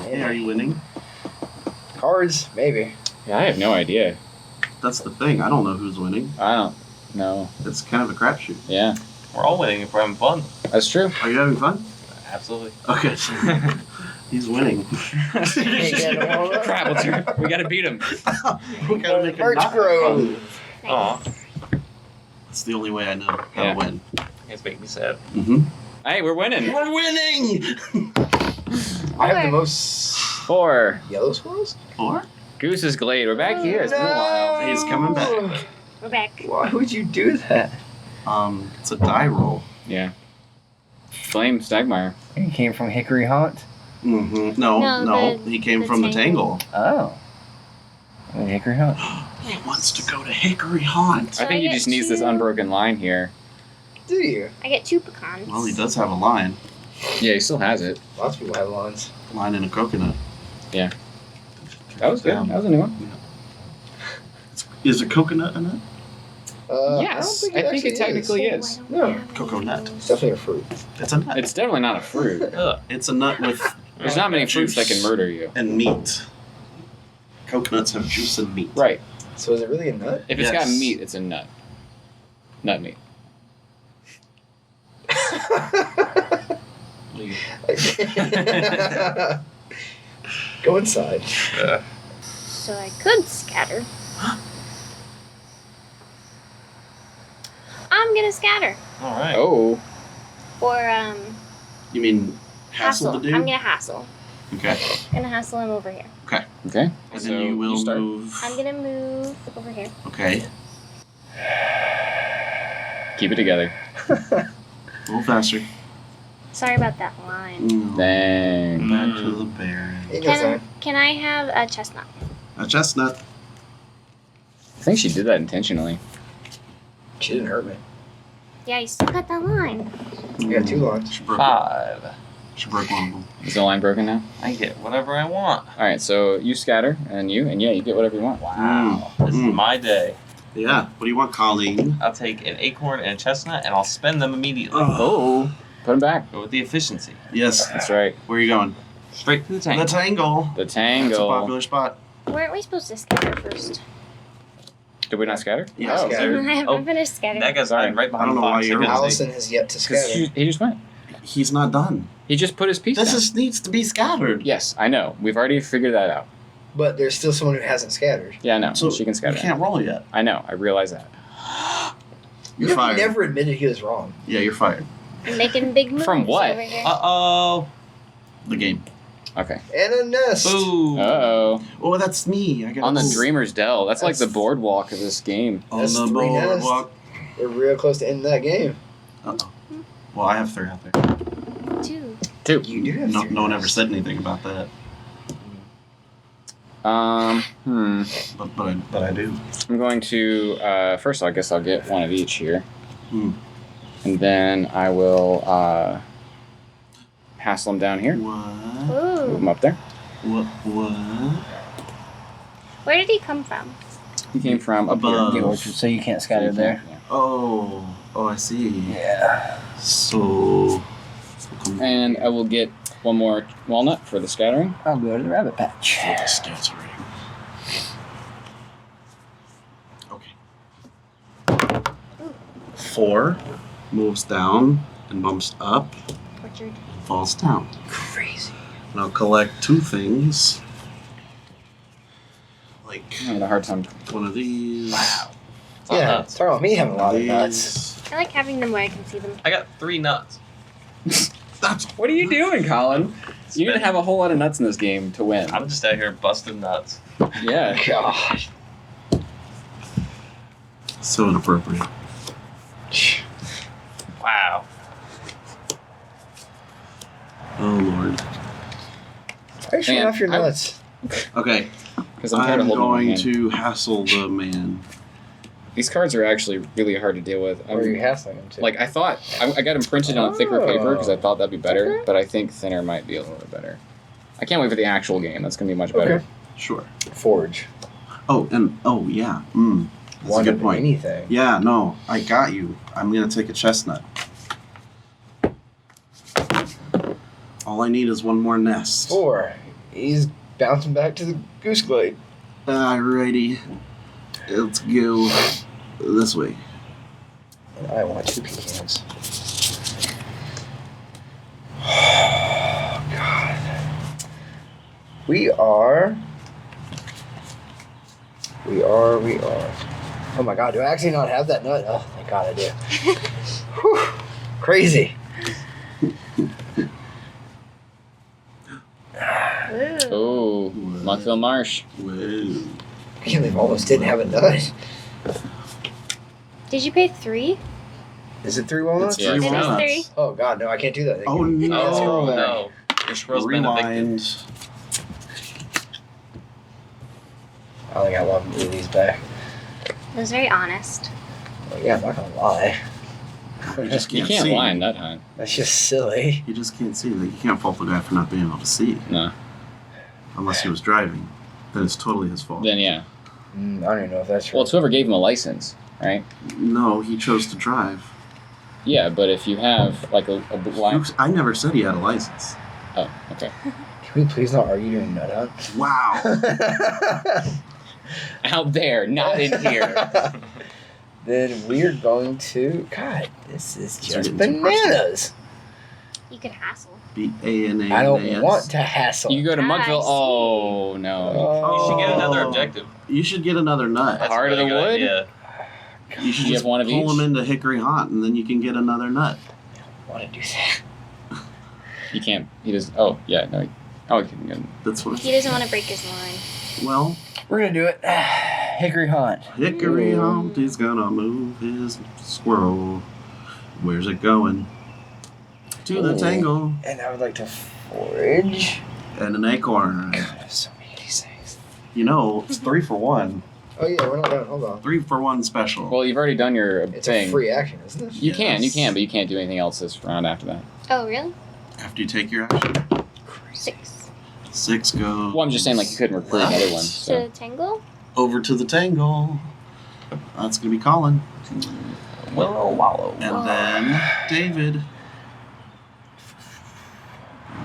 Hey, are you winning? Cards, maybe. Yeah, I have no idea. That's the thing. I don't know who's winning. I don't know. It's kind of a crapshoot. Yeah, We're all winning if we're having fun. that's true. Are you having fun? Absolutely. Okay. He's winning. Crap, we gotta beat him. We gotta make a Birch nut. Grove. Aw. That's the only way I know how Yeah. to win. It's making me sad. Mm-hmm. Hey, we're winning. We're winning! I have the most 4. yellow squirrels? 4? Goose's Glade. We're back here. It's been a while. He's coming back. We're back. Why would you do that? It's a die roll. Yeah. Flame Stagmire. He came from Hickory Haunt. Mm-hmm. No, No, the- he came the from the Tangle. Tangle. Oh. Hickory Haunt. He wants to go to Hickory Haunt. I think he I just get needs this 2. unbroken line here. Do you? I get 2 pecans. Well, he does have a line. Yeah, he still has it. Lots of people have lawns. Line and a coconut. That was good. That was a new one. Is a coconut a nut? Yes, I think it technically is. No. Coconut. It's definitely a fruit. It's a nut. It's definitely not a fruit. Ugh. It's a nut with There's not many fruits that can murder you. and meat. Coconuts have juice and meat. Right. So is it really a nut? If it's got Yes. meat, it's a nut. Nut meat. Leave. Go inside. So I could scatter. I'm gonna scatter. All right. Oh. Or You mean hassle the dude? I'm gonna hassle. Okay. Gonna hassle him over here. Okay. And So then you will start. move. I'm gonna move over here. Okay. Keep it together. A little faster. Sorry about that line. Dang. Back to the bear. Can I have a chestnut? A chestnut. I think she did that intentionally. She didn't hurt me. Yeah, you still got that line. You got 2 lawns. She broke, 5. she broke one of them. Is the line broken now? I get whatever I want. All right, so you scatter, and yeah, you get whatever you want. Wow. This is my day. Yeah. What do you want, Colleen? I'll take an acorn and a chestnut, and I'll spend them immediately. Oh, put them back. Go with the efficiency. Yes. That's right. Where are you going? Straight to the The tank. Tangle. The That's a tangle. popular spot. Weren't we supposed to scatter first? Did we not scatter? Yeah, Oh, scatter. I haven't Oh, finished scattering. That guy's Sorry. right behind I don't the know why fox. you're I couldn't see. Allison has yet to 'Cause scatter. he just went. He's not done. He just put his piece This down. is needs to be scattered. Yes, I know. We've already figured that out. But there's still someone who hasn't scattered. Yeah, I know. So She can scatter. You can't roll yet. I know. I realize that. You're You know, fired. he never admitted he was wrong. Yeah, you're fired. I'm making big moves From what? over here. Uh-oh. The game. Okay. And a nest. Boo. Uh-oh. Oh, that's me. I got On the Dreamer's Dell. That's like the That's- boardwalk of this game. On That's the 3 nests. boardwalk. We're real close to ending that game. Uh-oh. Well, I have 3 out there. 2. 2. You do have No, 3 no one ever nests. said anything about that. But I do. I'm going to first. I guess I'll get one of each here, and then I will hassle them down here. What? Move them Ooh. up there. What? Where did he come from? He came from up Above. The here. orchard, so you can't scatter there. Yeah. Oh, I see. Yeah. So. And I will get one more walnut for the scattering. I'll go to the rabbit patch. For the scattering. Okay. 4 moves down and bumps up, Orchard. falls down. Crazy. And I'll collect 2 things. Like I'm having a hard time. one of these. Wow. It's all Yeah, nuts. talk about me having a lot of these. nuts. I like having them where I can see them. I got 3 nuts. That's What are you doing, Colin? You need to have a whole lot of nuts in this game to win. I'm just out here busting nuts. Yeah. Gosh. so inappropriate. Wow. Oh Lord. Why are you showing Man, off your nuts? Okay. Because I'm tired of I'm holding my going hand. to hassle the man. These cards are actually really hard to deal with. Where are you hassling them to? Like, I thought, I got them printed on thicker paper because I thought that'd be better, Thicker? but I think thinner might be a little bit better. I can't wait for the actual game. That's going to be much better. Okay. Sure. Forge. Oh, and yeah. That's One a good of point. anything. Yeah, no, I got you. I'm gonna take a chestnut. All I need is one more nest. 4. He's bouncing back to the goose glade. Alrighty. Let's go this way. And I want 2 pecans. Oh, God. We are. Oh my God, do I actually not have that nut? Oh, thank God I do. Whew. Crazy. Ooh. Oh, Monkville Marsh. Whoa. I can't believe I almost didn't have a nut. Did you pay 3? Is it 3 walnuts? It's Yeah, 3 it's walnuts. 3. Oh God, no, I can't do that. Oh no. Oh, no. Your squirrel's been evicted. Rewind. I only got 1 of these back. It was very honest. Well, yeah, I'm not gonna lie. You just You can't can't see. lie in that hunt. That's just silly. You just can't see. Like, you can't fault the guy for not being able to see. No. Unless he was driving. Then it's totally his fault. Then, yeah. I don't even know if that's true. Well, it's whoever gave him a license, right? No, he chose to drive. Yeah, but if you have, like, a blind... I never said he had a license. Oh, okay. Can we please not argue during nut hunt? Wow. Out there, not in here. Then we're going to. God, this is These are just getting too bananas. You could hassle. B-A-N-A-N-A-S. I don't want to hassle. You go to I Monkville... see. Oh, no. You should get another Oh. objective. You should get another nut. That's Heart a of really the good wood? idea. You should You just have one of pull each? him into Hickory Haunt, and then you can get another nut. I want to do that. You can't... He does... Oh, yeah, no. Oh, he can get... That's what. He doesn't want to break his line. Well, We're gonna do it. Hickory Hunt. Hickory Haunt, he's gonna move his squirrel. Where's it going? To the Ooh. tangle And I would like to forage. and an acorn. God, I have so many of these things. You know, it's 3 for 1. Oh yeah, we're not done. Hold on. 3 for 1 special. Well, you've already done your It's thing. a free action, isn't it? You can, Yes. but you can't do anything else this round after that. Oh, really? After you take your action, 6. 6 goes. Well, I'm just saying, like, you couldn't recruit another one. So. To tangle? Over to the tangle. That's gonna be Colin. Willow wallow. And then David.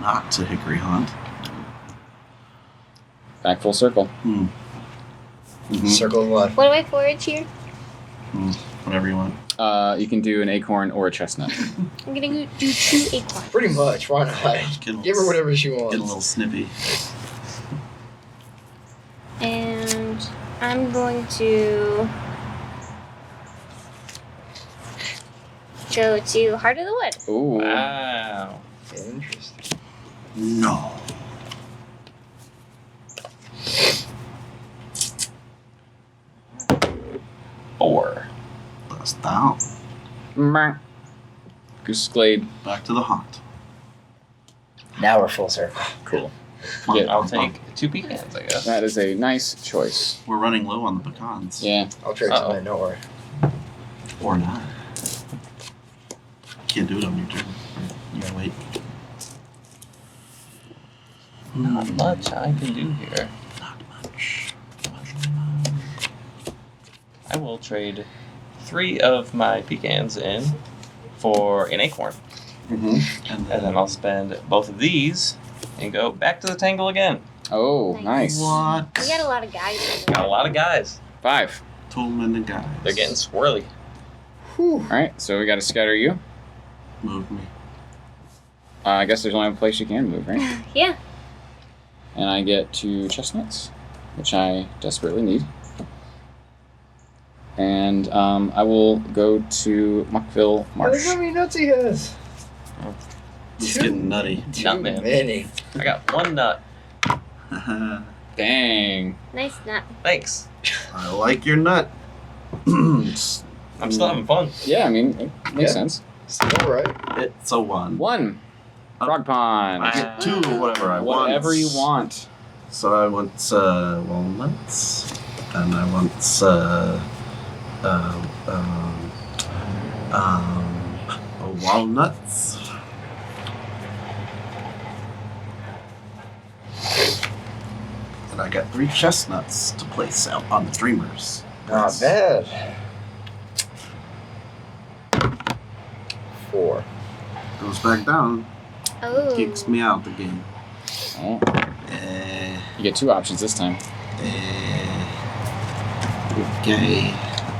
Not to Hickory Haunt. Back full circle. Mhm. Circle of life. What do I forage here? Whatever you want. You can do an acorn or a chestnut. I'm gonna do 2 acorns. Pretty much. Why not? Get a Give her whatever she wants. Get a little snippy. And I'm going to go to Heart of the Wood. Ooh. Wow. Interesting. No. Four. That's down. Meh. Goose Glade. Back to the haunt. Now we're full circle. Cool. I'll take 2 pecans, I guess. That is a nice choice. We're running low on the pecans. Yeah. I'll trade something, don't worry. Or not. Can't do it on your turn. You gotta wait. Not much I can do here. Not much. I will trade 3 of my pecans in for an acorn. Mm-hmm. And then I'll spend both of these and go back to the tangle again. Oh, nice. What? We got a lot of guys in there. Got a lot of guys. 5. Toolman and guys. They're getting squirrely. All right, so we got to scatter you. Move me. I guess there's only one place you can move, right? Yeah. And I get 2 chestnuts, which I desperately need. And I will go to Muckville Look Marsh. how many nuts he has. It's getting nutty. Nut man. Many. I got 1 nut. Dang. Nice nut. Thanks. I like your nut. I'm still having fun. Yeah, I mean, it makes Yeah. sense. Still right. It's a 1. 1. Frog Pond. I get 2 of whatever I want. Whatever you want. So I want walnuts, and I want walnuts. And I got 3 chestnuts to place out on the dreamers. Not bad. 4. Goes back down, Oh. kicks me out again. Oh, Eh, you get 2 options this time. okay,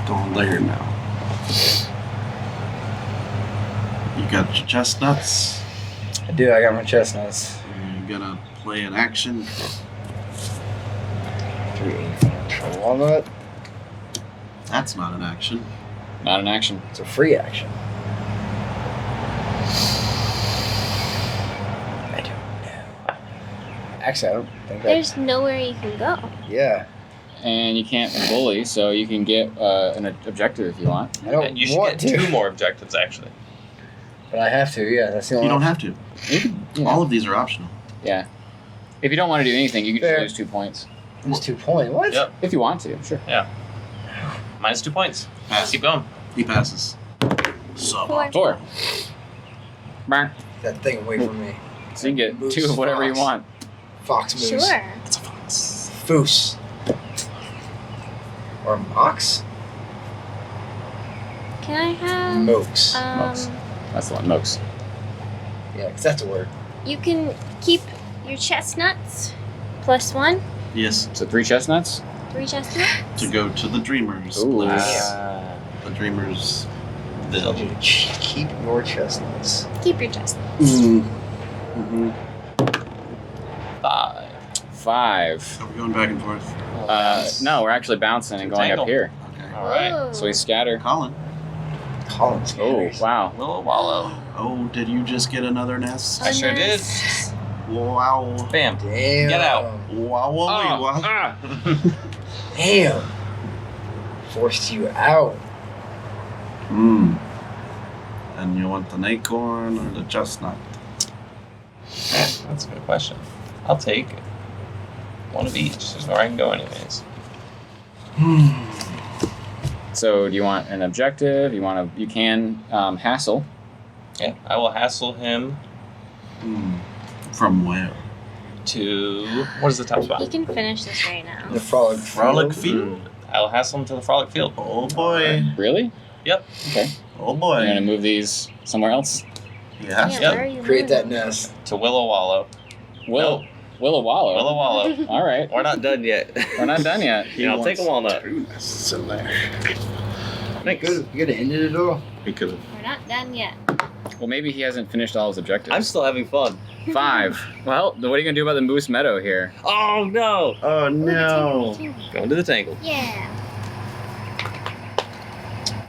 going there now. You got your chestnuts. I do, I got my chestnuts. You're gonna play an action. 3 for walnut. That's not an action. Not an action. It's a free action. I don't know. Actually, I don't think that. There's nowhere you can go. Yeah. And you can't bully, so you can get an objective if you want. I don't And you should want get to. 2 more objectives, actually. But I have to, yeah. That's the only You don't option. have to. You know, All of these are optional. yeah. If you don't want to do anything, you can Fair. just lose 2 points. It's 2 points. What? Yep. If you want to, sure. Minus 2 points. Pass. Keep going. He passes. So 4. 4. Brr. That thing away from me. So you can get Moose 2 of whatever you fox. want. Fox moose. Sure. it's a fox. Foose. Or mox? Can I have Mokes. Mokes. That's the one, Mokes. Yeah, because that's a word. You can keep your chestnuts plus 1. Yes, So 3 chestnuts? 3 chestnuts. to go to the dreamers. Ooh. place. The dreamers. I told you to keep your chestnuts. Keep your chestnuts. Mm-hmm. 5. 5. Are we going back and forth? No, we're actually bouncing and going Tangle. up here. Okay. All right. Whoa. So we scatter. Colin. Collins. Oh, wow. Willow Wallow. Oh, did you just get another nest? I sure did. Goodness. Wow. Bam. Damn. Get out. Wow. Oh, Wow. ah. Damn. Forced you out. Hmm. And you want the acorn or the chestnut? That's a good question. I'll take 1 of each. There's nowhere I can go anyways. So do you want an objective? You can hassle. Yeah, I will hassle him From where? to... What is the top You spot? can finish this right now. The frolic. Frolic field. field. I will hassle him to the Frolic Field. Oh boy. Really? Yep. Okay. Oh You're going to boy. move these somewhere else? Yeah. Yeah, Yep. where are you Create that moving? nest. To Willow Wallow. Willow Wallow. Willow Wallow. All right. We're not done yet. We're not done yet. Yeah, I'll take a walnut. 2 nests in there. Thanks. You could have ended it all. We could have. We're not done yet. Well, maybe he hasn't finished all his objectives. I'm still having fun. 5. Well, what are you going to do about the Moose Meadow here? Oh no! Oh no. Going to the tangle. Yeah.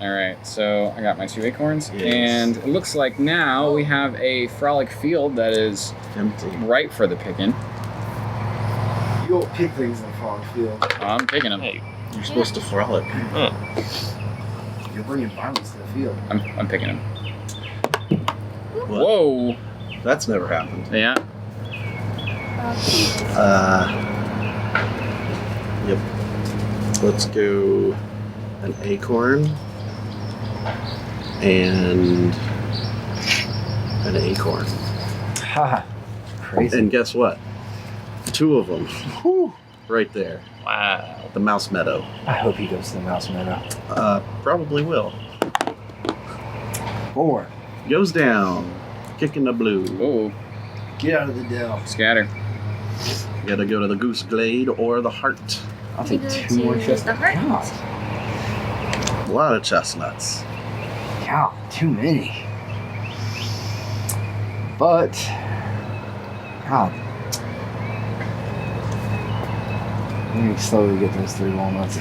All right, so I got my 2 acorns, Yes. and it looks like now we have a frolic field that is Empty. ripe for the picking. You don't pick things in the frolic field. I'm picking them. Hey. You're supposed to frolic. You're bringing violence to the field. I'm picking them. What? Whoa! That's never happened. Yeah. Yep. Let's go an acorn and an acorn. Ha! Crazy. And guess what? 2 of them. Whew, right there. Wow. The mouse meadow. I hope he goes to the mouse meadow. Probably will. 4. Goes down. Kicking the blue. Oh, Get out of the dell. scatter. You gotta go to the goose glade or the heart. I'll You take go 2 more to chestnuts. the heart. A lot of chestnuts. God, too many. But, God. Let me slowly get those 3 walnuts.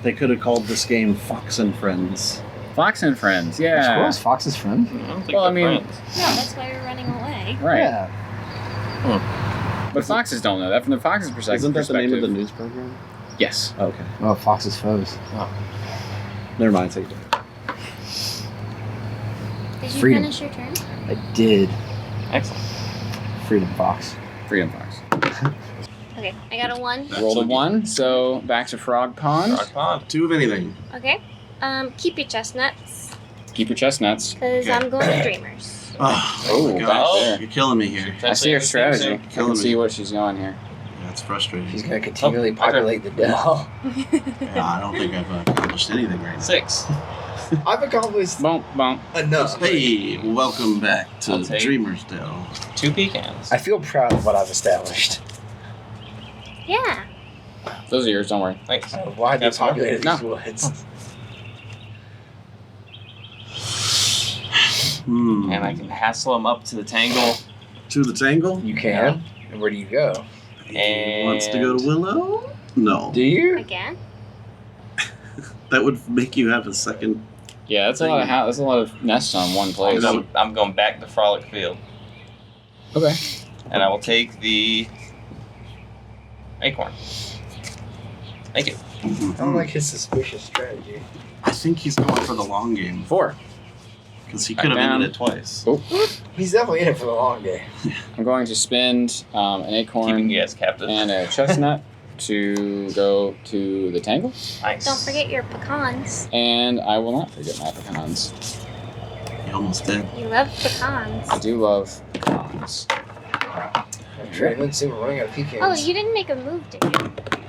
They could have called this game Fox and Friends. Fox and Friends, Are yeah. squirrels Fox's friend? I don't think Well, I they're mean- friends. No, that's why we're running away. Right. Yeah. But foxes don't know that. From the fox's perspective. Isn't that the name of the news program? Yes. Okay. Oh, Fox's foes. Never mind. Take it. Did you Freedom. finish your turn? I did. Excellent. Freedom Fox. Freedom Fox. Okay, I got a 1. Rolled a 1, so back to Frog Pond. Rock Pond. 2 of anything. Okay. Keep your chestnuts, Keep your chestnuts. because Okay. I'm going to Dreamers. Oh, my back gosh. there. You're killing me here. I see her strategy. I Killing can see me. what she's going here. That's frustrating. He's going to continually Oh, okay. populate the dell. Yeah, I don't think I've accomplished anything right now. 6. I've accomplished Bump, bump. enough. Hey, welcome back to I'll take- Dreamer's Dell. 2 pecans. I feel proud of what I've established. Yeah. Those are yours, don't worry. Thanks. Why they That's fine. populated No. these woods. And I can hassle him up to the tangle. To the tangle? You can. And where do you go? He wants to go to Willow? No. Do you? Again? That would make you have a second. Yeah, that's a lot of that's a lot of nests on one place. I'm going back to Frolic Field. Okay. And I will take the acorn. Thank you. I don't like his suspicious strategy. I think he's going for the long game 4. because he Back could have down. ended it twice. He's definitely in it for the long game. I'm going to spend an Keeping acorn you guys captive. and a chestnut to go to the tangle, Nice. Don't forget your pecans. and I will not forget my pecans. He almost did. You love pecans. I do love pecans. Let's see, we're running out of pecans. Oh, you didn't make a move, did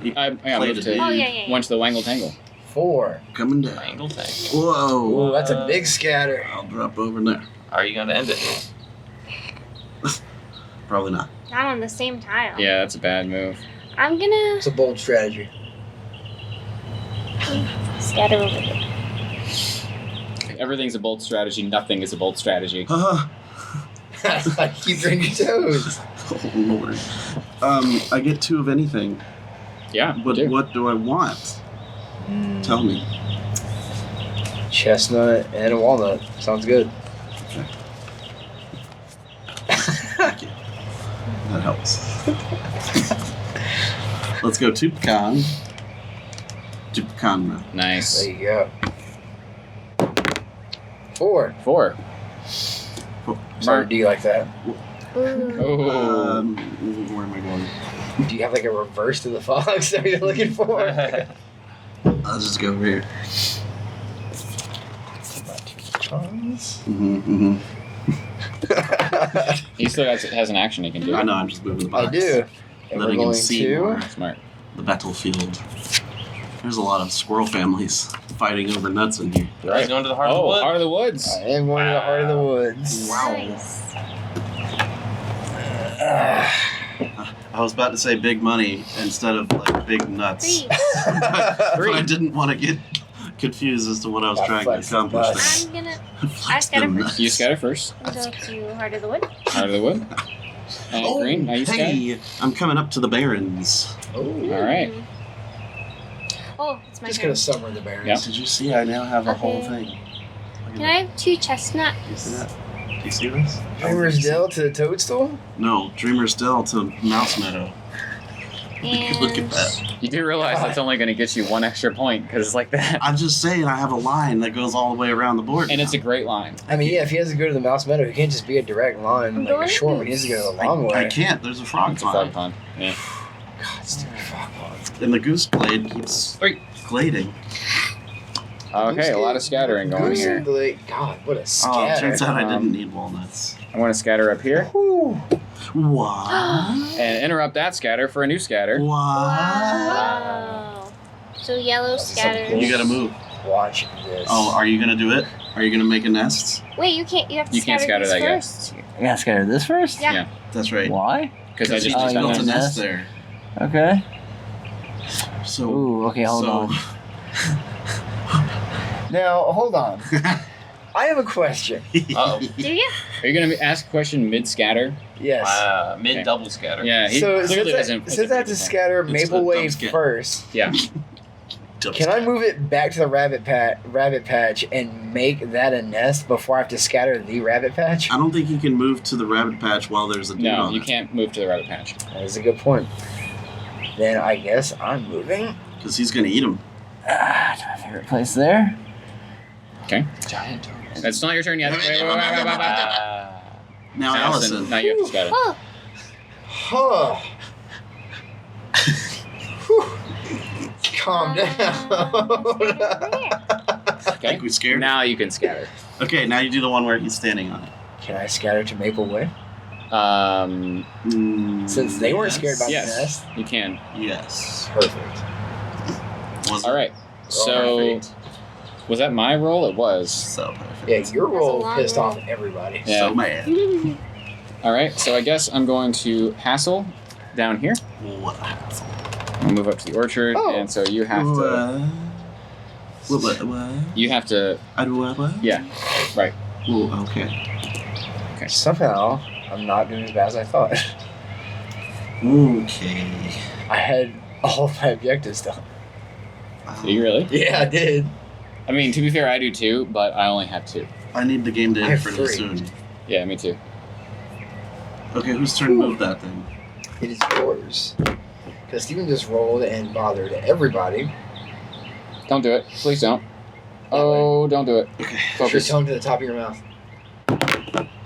you? I Played moved it. to Oh, yeah. went to the Wangle Tangle. 4. Coming down. Angle tangle. Whoa. Ooh, that's a big scatter. I'll drop over there. Are you going to end it? Probably not. Not on the same tile. Yeah, that's a bad move. I'm gonna It's a bold strategy. scatter over here. Everything's a bold strategy. Nothing is a bold strategy. I keep drinking toes. Oh, Lord. I get 2 of anything. Yeah, But do. what do I want? Tell me. Chestnut and a walnut. Sounds good. Thank you. That helps. Let's go 2 pecan. 2 pecan row. Nice. There you go. 4. 4. Sorry, do you like that? Ooh. Oh. Where am I going? Do you have like a reverse to the fox that you're looking for? I'll just go over here. He still has an action he can do. I know, I'm just moving the box. I do. And we're Letting him going see to. more. Smart. The battlefield. There's a lot of squirrel families fighting over nuts in here. He's going to the heart of the Oh, wood. Heart of the Woods. I am going to the heart of the woods. Nice. I was about to say big money instead of like big nuts. 3. but I didn't want to get confused as to what I was trying to Flex the accomplish nuts. I'm gonna there. I scatter the first. nuts. You scatter first. go to Heart of the Wood. Heart of the Wood. And Oh, green. Now you scatter. hey, I'm coming up to the barrens. All right. Oh, it's my Just turn. gonna summer the barons. Yeah. Did you see? I now have a whole Okay. thing. Look at Can I have 2 chestnuts? Do you see that? Do you see this? Dreamer's Dell to the toadstool? No, Dreamer's Dell to Mouse Meadow. And Look at that. You do realize that's only going to get you 1 extra point because it's like that. I'm just saying, I have a line that goes all the way around the board. And it's a great line. I mean, yeah, if he has to go to the mouse meadow, he can't just be a direct line, like a short one. He has to go the long way. I can't. There's a frog It's a frog pond. pond. Yeah. God, stupid frog ponds. And the goose blade keeps glading. Okay, a lot of scattering going Goose here. blade. God, what a Oh, scatter. turns out I didn't need walnuts. I want to scatter up here Whew. What? and interrupt that scatter for a new scatter. What? wow. So yellow scatter. You gotta move. Watch this. Oh, are you gonna do it? Are you gonna make a nest? Wait, you can't. You have to You can't scatter these that yet. first. I gotta scatter this first? Yeah. Yeah. That's right. Why? Because I just he Oh, did you built a built that. a nest nest? there. Okay. So. Ooh, okay, hold on. Now, hold on. I have a question. Uh-oh. Do you? Are you going to ask a question mid-scatter? Yes. Mid-double scatter. Yeah, he So clearly since doesn't. I have to scatter It's Maple a Wave dumb scat. first, Yeah. can I move it back to the rabbit patch and make that a nest before I have to scatter the rabbit patch? I don't think you can move to the rabbit patch while there's a dude No, on you it. can't move to the rabbit patch. That is a good point. Then I guess I'm moving. Because he's gonna eat him. To my favorite place there. Okay. Giant toads. That's not your turn yet. Wait. Now Allison. Now you have to scatter. Oh, Huh. Whew. Calm down. I Okay. think we scared him. Now you can scatter. Okay, now you do the one where he's standing on it. Can I scatter to Maple Way? Since they weren't scared about the Yes, nest. you can. Yes. Perfect. Was All right. So, Perfect. was that my roll? It was. So perfect. Yeah, your roll long pissed roll. off everybody. Yeah. So mad. All right. So I guess I'm going to hassle down here. What? I'll move up to the orchard, Oh. and so you have to. What? You have to. I do what? Yeah. Right. Ooh, okay. Somehow, I'm not doing as bad as I thought. Okay. I had all of my objectives done. Do you really? Yeah, I did. I mean, to be fair, I do too, but I only have 2. I need the game to I end have pretty 3. soon. Yeah, me too. Okay, whose turn to move that thing? It is yours. Because Steven just rolled and bothered everybody. Don't do it. Please don't. Oh, don't do it. Okay. Put your Focus. tongue to the top of your mouth.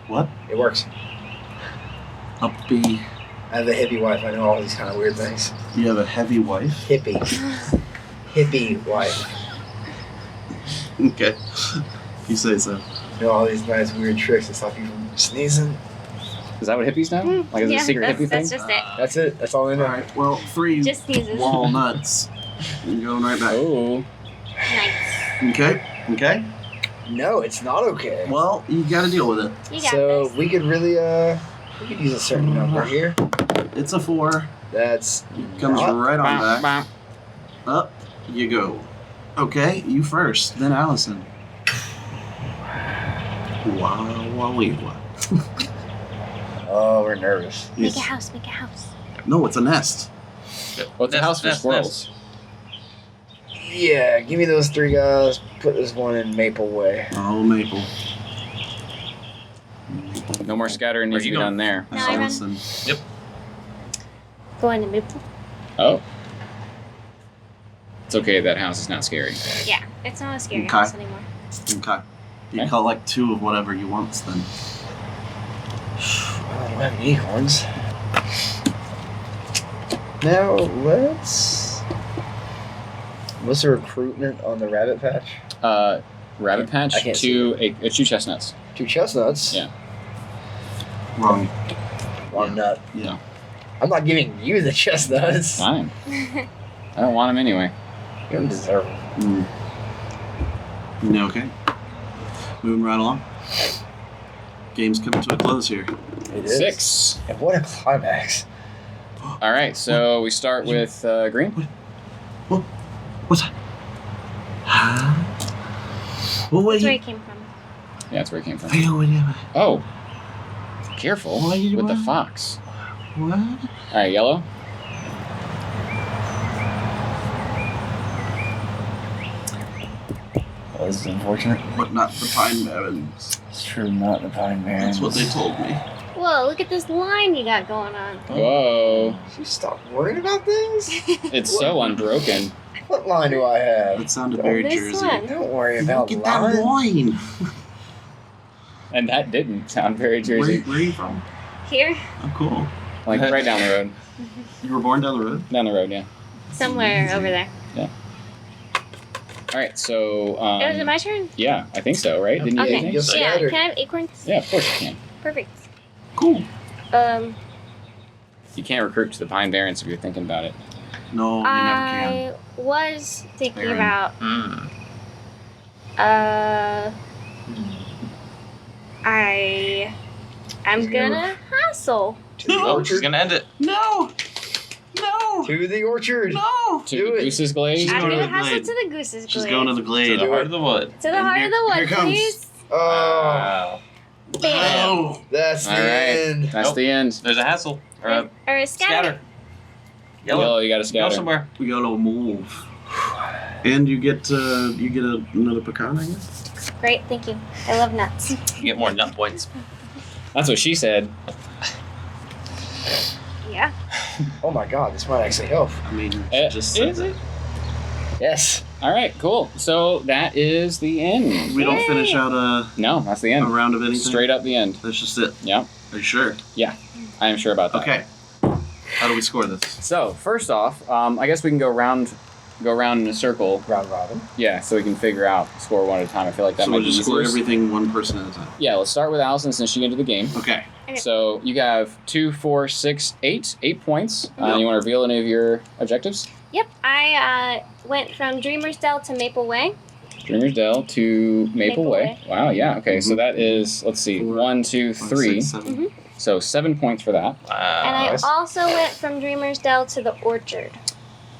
What? It works. Uppy. I have a hippie wife. I know all these kind of weird things. You have a heavy wife? Hippie. Hippie wife. Okay. You say so. You know all these nice weird tricks to stop you from sneezing. Is that what hippies know? Like, is it a secret that's, hippie thing? that's just it. That's it. That's all I know. Alright, well, 3 Just sneezes. walnuts. You're going right back. Oh. Nice. Okay? Okay? No, it's not okay. Well, you gotta deal with it. You got So this. we could really we could use a certain number here. It's a 4. That's Comes not- right on Bop, back. bop. Up you go. Okay, you first, then Allison. Wow. Oh, we're nervous. Make a house. Make a house. No, it's a nest. Well, it's a house for squirrels. Yeah, give me those 3 guys. Put this one in Maple Way. Oh, Maple. No more scattering needs Where to you be going? done there. No, I run. Allison. Go into Meeple. Oh. It's okay, that house is not scary. Yeah, it's not a scary Okay. house anymore. Okay. You Okay. collect 2 of whatever you want then. I don't have any acorns. Now let's. What's the recruitment on the rabbit patch? Rabbit patch, I can't 2 chestnuts. 2 chestnuts. Yeah. Wrong. One nut. Yeah. I'm not giving you the chestnuts. Fine. I don't want them anyway. You don't deserve them. No, okay. Moving right along. Game's coming to a close here. It is. 6. And what a climax. All right, so we start with green. What's that? Well, That's where wait. it came from. Yeah, that's where it came from. What? Oh. Careful What are you with the doing? fox. All right, yellow. Well, this is unfortunate. But not the pine barrens. It's true, not the pine barrens. That's what they told me. Whoa, look at this line you got going on. Whoa. You stop worrying about things? It's so unbroken. What line do I have? That sounded very This Jersey. one. Don't worry about Look at that line. wine. And that didn't sound very Jersey. Where are you from? Here, Oh, cool. Like right down the road. You were born down the road? Down the road, yeah. somewhere over there. All right, so Is it my turn? yeah, I think so, right? Didn't you Okay. think? Yes. Yeah. Scattered. Can I have acorns? Yeah, of course you can. Perfect. Cool. You can't recruit to the Pine Barrens if you're thinking about it. No, you never can. I was thinking Baron. about Mm. I'm gonna hassle. To the Oh, she's orchard. gonna end it. No! No! To the orchard. No! To Do the it. Goose's Glade? She's I'm going to gonna the hassle glade. to the goose's She's glade. going to the To glade. the heart of the wood. To the heart of the Here wood, comes. please. Oh, Wow. Bam. Oh! that's the All right. end. That's Nope. the end. There's a hassle. Or a Or a scatter. scatter. Yellow, Yellow. you got to Go scatter. somewhere. We gotta move. And you get another pecan, I guess? Great, thank you. I love nuts. You get more nut points. That's what she said. Yeah. Oh my god, this might actually help. I mean, just Is it? Yes. All right, cool. So that is the end. We don't Yay. finish out a No, that's the end. round of anything? Straight up the end. That's just it. Yeah, Are you sure? I am sure about that. Okay. How do we score this? So first off, I guess we can go round in a circle. Round robin. Yeah, so we can figure out score one at a time. I feel like that So might we'll be just score easiest. everything one person at a time. Yeah, let's start with Allison since she entered the game. Okay. Okay. So you have 2, 4, 6, 8. 8 points. Yep. You want to reveal any of your objectives? Yep. I went from Dreamer's Dell to Maple Way. Dreamer's Dell to Maple Maple Way. Way. Wow, yeah. Okay, so Mhm. that is, let's see, 4, 1, 2, 5, 3. 6, 7. So 7 points for that. And Wow. I Nice. also went from Dreamer's Dell to the Orchard.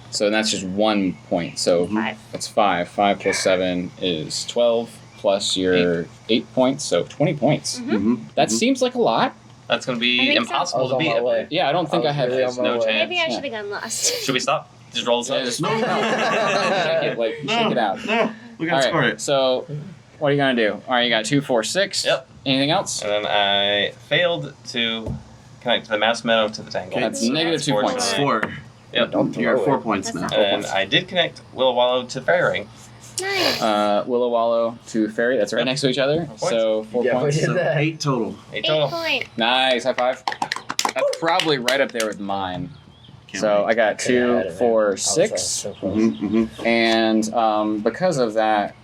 So that's just 1 point. So Mhm. 5. that's 5. 5 plus 7 is 12 plus your 8 points, so 20 points. Mhm. Mm-hmm. That seems like a lot. That's gonna I be think so. I impossible was to on beat. my way. Yeah, I don't think I I was have really There's on my no way. chance. Maybe I Yeah. should have gone last. Should we stop? Just roll this Yeah, up. just No. shake it, like, shake it out. No, we gotta All score right, it. so what are you going to do? All right, you got 2, 4, 6. Yep. Anything else? And then I failed to connect the mouse meadow to the tangle. That's Ooh, negative that's 2 four. points. 4. Yep. Don't You're throw at 4 it. points That's now. not- And I did connect Willow Wallow to Fairy Ring. Nice. Willow Wallow to Fairy. That's right Yep. next to each other. 4 So 4 Yeah, points. we did So that. 8 total. 8 8 total. point. Nice. High five. That's probably right up there with mine. Can't So wait. I got Could've 2, had it, man. 4, I was, 6. so close. Mm-hmm. And because of that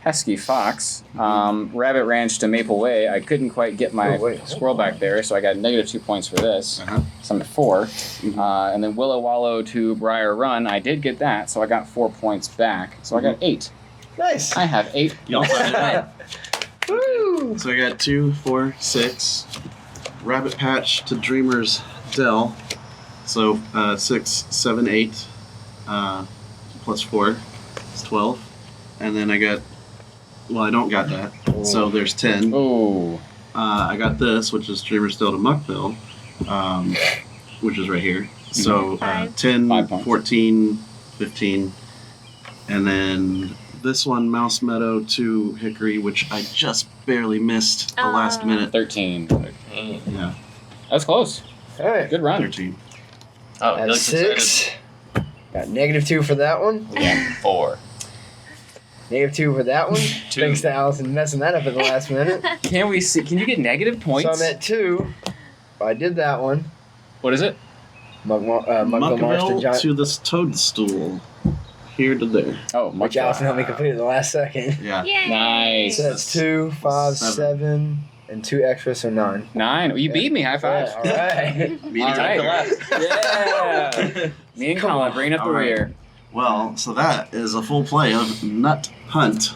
pesky fox, Rabbit Ranch to Maple Way, I couldn't quite get my Oh, wait, squirrel back there, so I got negative 2 points for this. Uh-huh. So I'm at 4. Mhm. And then Willow Wallow to Briar Run, I did get that, so I got 4 points back. So I got 8. Nice. I have 8. You also had Woo! So I got 2, 4, 6. Rabbit Patch to Dreamer's Dell. So 6, 7, 8. Plus 4 is 12. And then I got. Well, I don't got that. So there's 10. Ooh. I got this, which is Dreamer's Dell to Muckville, which is right here. So 10, 5 points. 14, 15. And then this one, Mouse Meadow to Hickory, which I just barely missed the last minute. 13. Yeah, That was close. All right. Good run. 13. Oh, he At looks excited. 6. Got negative 2 for that one. Yeah. 4. Negative 2 for that one. 2. Thanks to Allison messing that up at the last minute. Can we see? Can you get negative points? So I'm at 2. I did that one. What is it? Muckville Marston Muckville Giant. to this toadstool. Here to there. Oh, Which Allison helped me complete at the last second. Yeah. Yay. Nice. So that's 2, 5, 7. 7, and 2 extra, so 9. 9. You beat me. High five. Yeah, all right. Me All too. right. Yeah. Me and Come Colin on. bringing up the All right. rear. Well, so that is a full play of Nut Hunt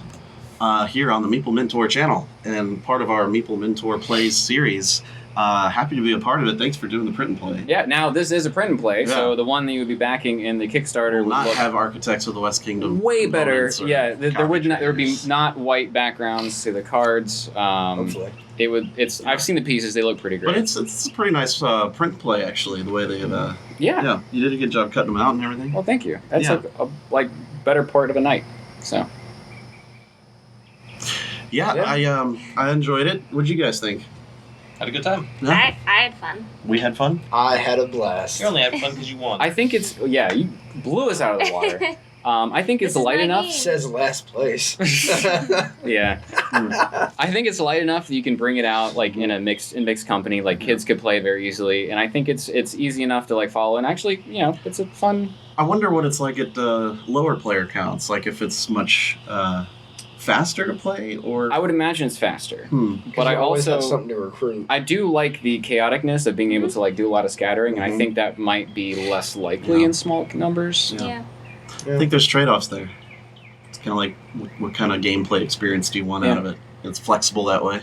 here on the Meeple Mentor channel and part of our Meeple Mentor Plays series. Happy to be a part of it. Thanks for doing the print and play. Yeah. Now this is a print and play, Yeah. so the one that you would be backing in the Kickstarter Will would not look have Architects of the West Kingdom. way better. components or Yeah. There would not. There would be caricatures. not white backgrounds to the cards. Hopefully. It would. It's. I've seen the pieces. They look pretty great. But it's a pretty nice print play, actually, the way they have. yeah. Yeah, you did a good job cutting them out and everything. Well, thank you. That's Yeah. a like better part of a night. So Yeah, Yeah. I enjoyed it. What'd you guys think? Had a good time. I had fun. We had fun. I had a blast. You only had fun because you won. I think it's you blew us out of the water. I think it's This is light my enough. game. Says last place. Yeah. I think it's light enough that you can bring it out like in mixed company, like kids could play very easily, and I think it's easy enough to like follow. And actually, it's a fun. I wonder what it's like at lower player counts. Like if it's much faster to play, or I would imagine it's faster. But I always have something to recruit. I do like the chaoticness of being able to like do a lot of scattering, and I think that might be less likely in small numbers. Yeah. I think there's trade-offs there. It's kind of like what kind of gameplay experience do you want out of it? It's flexible that way.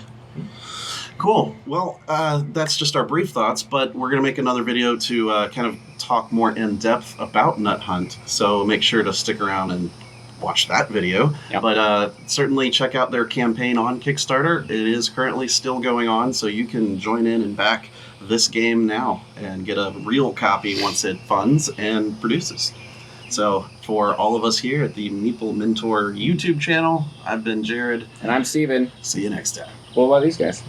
Cool. Well, that's just our brief thoughts, but we're going to make another video to kind of talk more in depth about Nut Hunt. So make sure to stick around and watch that video. Yep. But certainly check out their campaign on Kickstarter. It is currently still going on, so you can join in and back this game now and get a real copy once it funds and produces. So for all of us here at the Meeple Mentor YouTube channel, I've been Jared. And I'm Steven. See you next time. What about these guys?